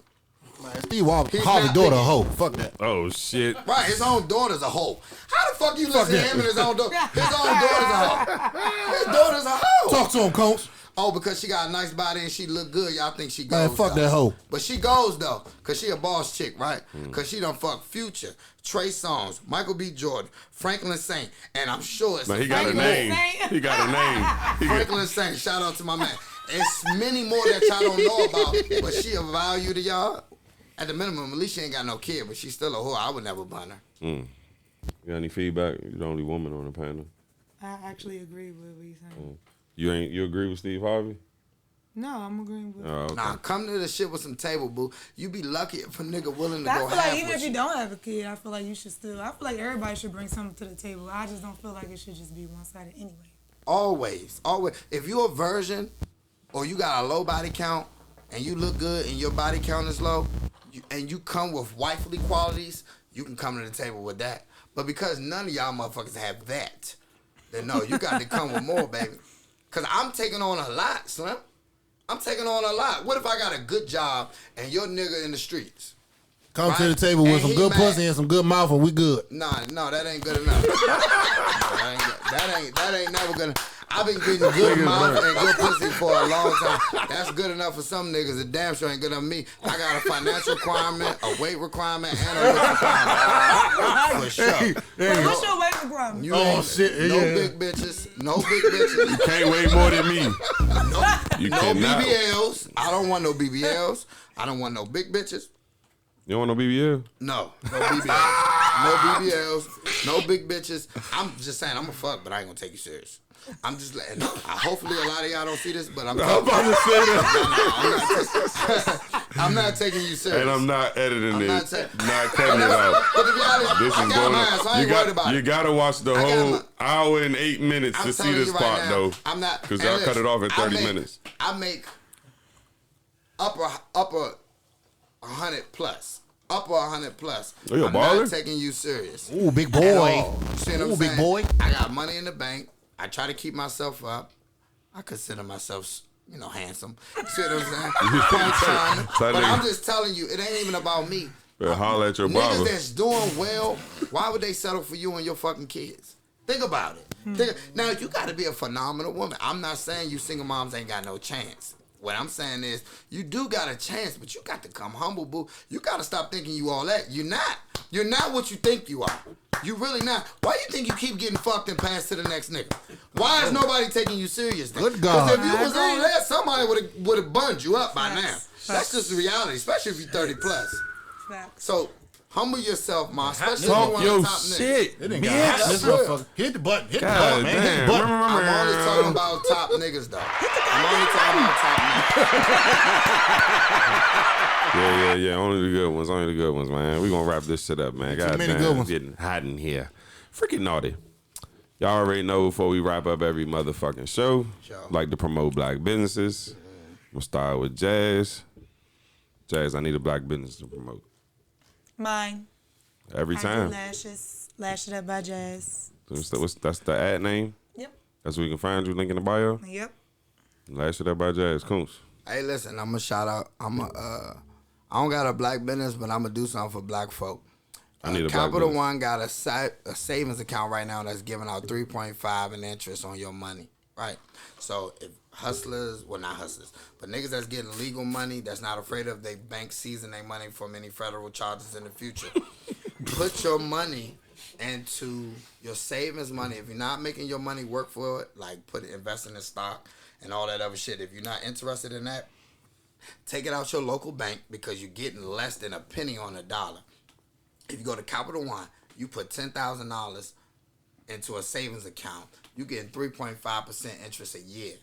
Man, Steve Harvey daughter a hoe. Fuck that. Oh shit. Right, his own daughter's a hoe. How the fuck you listen to him and his own daughter? His own daughter's a hoe. His daughter's a hoe. Talk to him, coach. Oh, because she got a nice body and she look good, y'all think she goes. Man, fuck though. that hoe. But she goes though, cause she a boss chick, right? Cause she done fuck Future, Trey Songz, Michael B. Jordan, Franklin Saint, and I'm sure it's. Man, he got a name. He got a name. Franklin Saint, shout out to my man. It's many more that y'all don't know about, but she a value to y'all. At the minimum, at least she ain't got no kid, but she's still a whore. I would never bun her. You got any feedback? You're the only woman on the panel. I actually agree with what he's saying. You agree with Steve Harvey? No, I'm agreeing with. Oh, okay. Nah, come to the shit with some table, boo. You be lucky if a nigga willing to I go feel half like even with if you don't have a kid, I feel like you should still. I feel like everybody should bring something to the table. I just don't feel like it should just be one-sided anyway. Always. If you're a virgin or you got a low body count and you look good and your body count is low and you come with wifely qualities, you can come to the table with that. But because none of y'all motherfuckers have that, then no, you got to come with more, baby. Because I'm taking on a lot, Slim. I'm taking on a lot. What if I got a good job and your nigga in the streets? Come right? to the table with And some he good mad. pussy and some good mouth and we good. No, that ain't good enough. that ain't never gonna. I've been getting good mouth and good pussy for a long time. That's good enough for some niggas. It damn sure ain't good enough for me. I got a financial requirement, a weight requirement, and a look requirement. For sure. Wait, what's your weight requirement? You ain't big bitches. No big bitches. You can't weigh more than me. No BBLs. I don't want no BBLs. I don't want no big bitches. You don't want no BBL? No BBLs. No BBLs. No big bitches. I'm just saying, I'm a fuck, but I ain't gonna take you serious. I'm just letting. Hopefully, a lot of y'all don't see this, but I'm about to say that. I'm not taking you serious. And I'm not editing I'm it. not Cutting it out. But to be honest, This I is got going mine, so I ain't worried about it. You gotta watch the I got whole my- hour and 8 minutes I'm to see telling this you right part now, though. I'm not Because and y'all cut listen, it off in 30 minutes. I make upper 100 plus. Upper 100 plus. Oh, you a I'm baller? not taking you serious. Ooh, big boy. At all. You see what I'm Ooh, saying? big boy. I got money in the bank. I try to keep myself up. I consider myself, handsome. See what I'm saying? But I'm just telling you, it ain't even about me. Holler at your niggas barber. that's doing well, why would they settle for you and your fucking kids? Think about it. Now, you got to be a phenomenal woman. I'm not saying you single moms ain't got no chance. What I'm saying is, you do got a chance, but you got to come humble, boo. You got to stop thinking you all that. You're not. You're not what you think you are. You really not. Why you think you keep getting fucked and passed to the next nigga? Why is nobody taking you serious? Good God. Because if you was on that, somebody would have bunned you up by now. That's just the reality, especially if you're 30 plus. So humble yourself, ma. Especially if you want to top shit. niggas. It ain't got this motherfucker. Hit the button. Hit the button, man. Hit the button. I'm only talking about top niggas, though. I'm only talking about top niggas. Yeah. Only the good ones, man. We gonna wrap this shit up, man. God many damn, good ones. getting hot in here. Freaking naughty. Y'all already know before we wrap up every motherfucking show, like to promote black businesses. I'm gonna start with Jazz. Jazz, I need a black business to promote. Mine. Every time. Lashes. Lash It Up by Jazz. That's the ad name? Yep. That's where we can find you, link in the bio? Yep. Lash It Up by Jazz. Coons. Hey, listen, I'm going to shout out. I don't got a black business, but I'm going to do something for black folk. I need a Capital black One got a savings account right now that's giving out 3.5 in interest on your money. Right? So if hustlers, well, not hustlers, but niggas that's getting legal money, that's not afraid of they bank seizing their money from any federal charges in the future. Put your money into your savings money. If you're not making your money work for it, like invest in the stock and all that other shit. If you're not interested in that, take it out your local bank because you're getting less than a penny on a dollar. If you go to Capital One, you put $10,000 into a savings account, you getting 3.5% interest a year.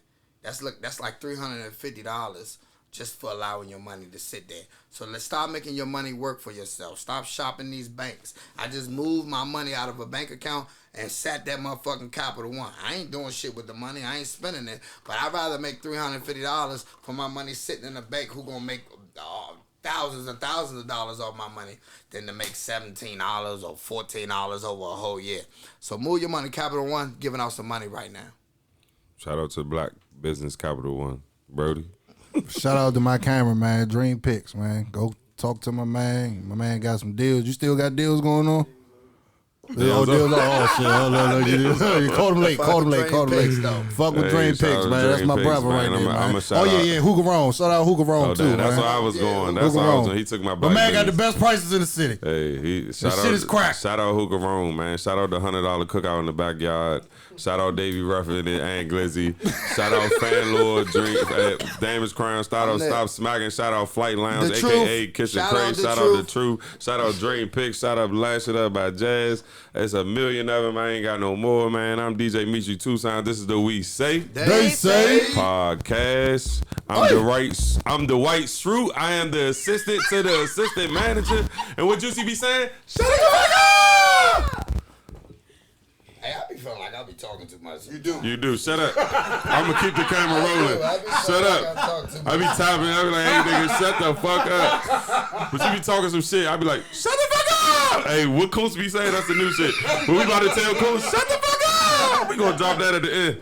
That's like $350 just for allowing your money to sit there. So let's start making your money work for yourself. Stop shopping these banks. I just moved my money out of a bank account and sat that motherfucking Capital One. I ain't doing shit with the money. I ain't spending it. But I'd rather make $350 for my money sitting in a bank who gonna make thousands and thousands of dollars off my money than to make $17 or $14 over a whole year. So move your money. Capital One giving out some money right now. Shout out to Black Business Capital One. Brody. Shout out to my cameraman, Dream Picks, man. Go talk to my man. My man got some deals. You still got deals going on? Deals. Oh, shit. Call him late. Fuck with Dream Picks, man. That's my brother right there, man. Hoogarone. Shout out Hoogarone, too, man. That's where I was going. That's where I was going. He took my black man business. got the best prices in the city. Hey, shit is crack. Shout out Hoogarone, man. Shout out the $100 cookout in the backyard. Shout out Davey Ruffin and Aunt Glizzy. Shout out Fan Lord, Damage Crown. Shout out Stop Smacking. Shout out Flight Lounge, a.k.a. Kitchen Craze. Shout out The Truth. Shout out Dream Picks. Shout out Lash It Up by Jazz. It's a million of them. I ain't got no more, man. I'm DJ Michi Tucson. This is the We Say They Say podcast. I'm the White Shrew. I am the assistant to the assistant manager. And what Juicy be saying? Shut the fuck up! Hey, I be feeling like I be talking too much. You do. Shut up. I'm gonna keep the camera rolling. Shut up. I be tapping. I be like, hey, nigga, shut the fuck up. But you be talking some shit. I be like, shut the fuck up. Hey, what Coons be saying? That's the new shit. When we about to tell Coons, shut the fuck up. We gonna drop that at the end.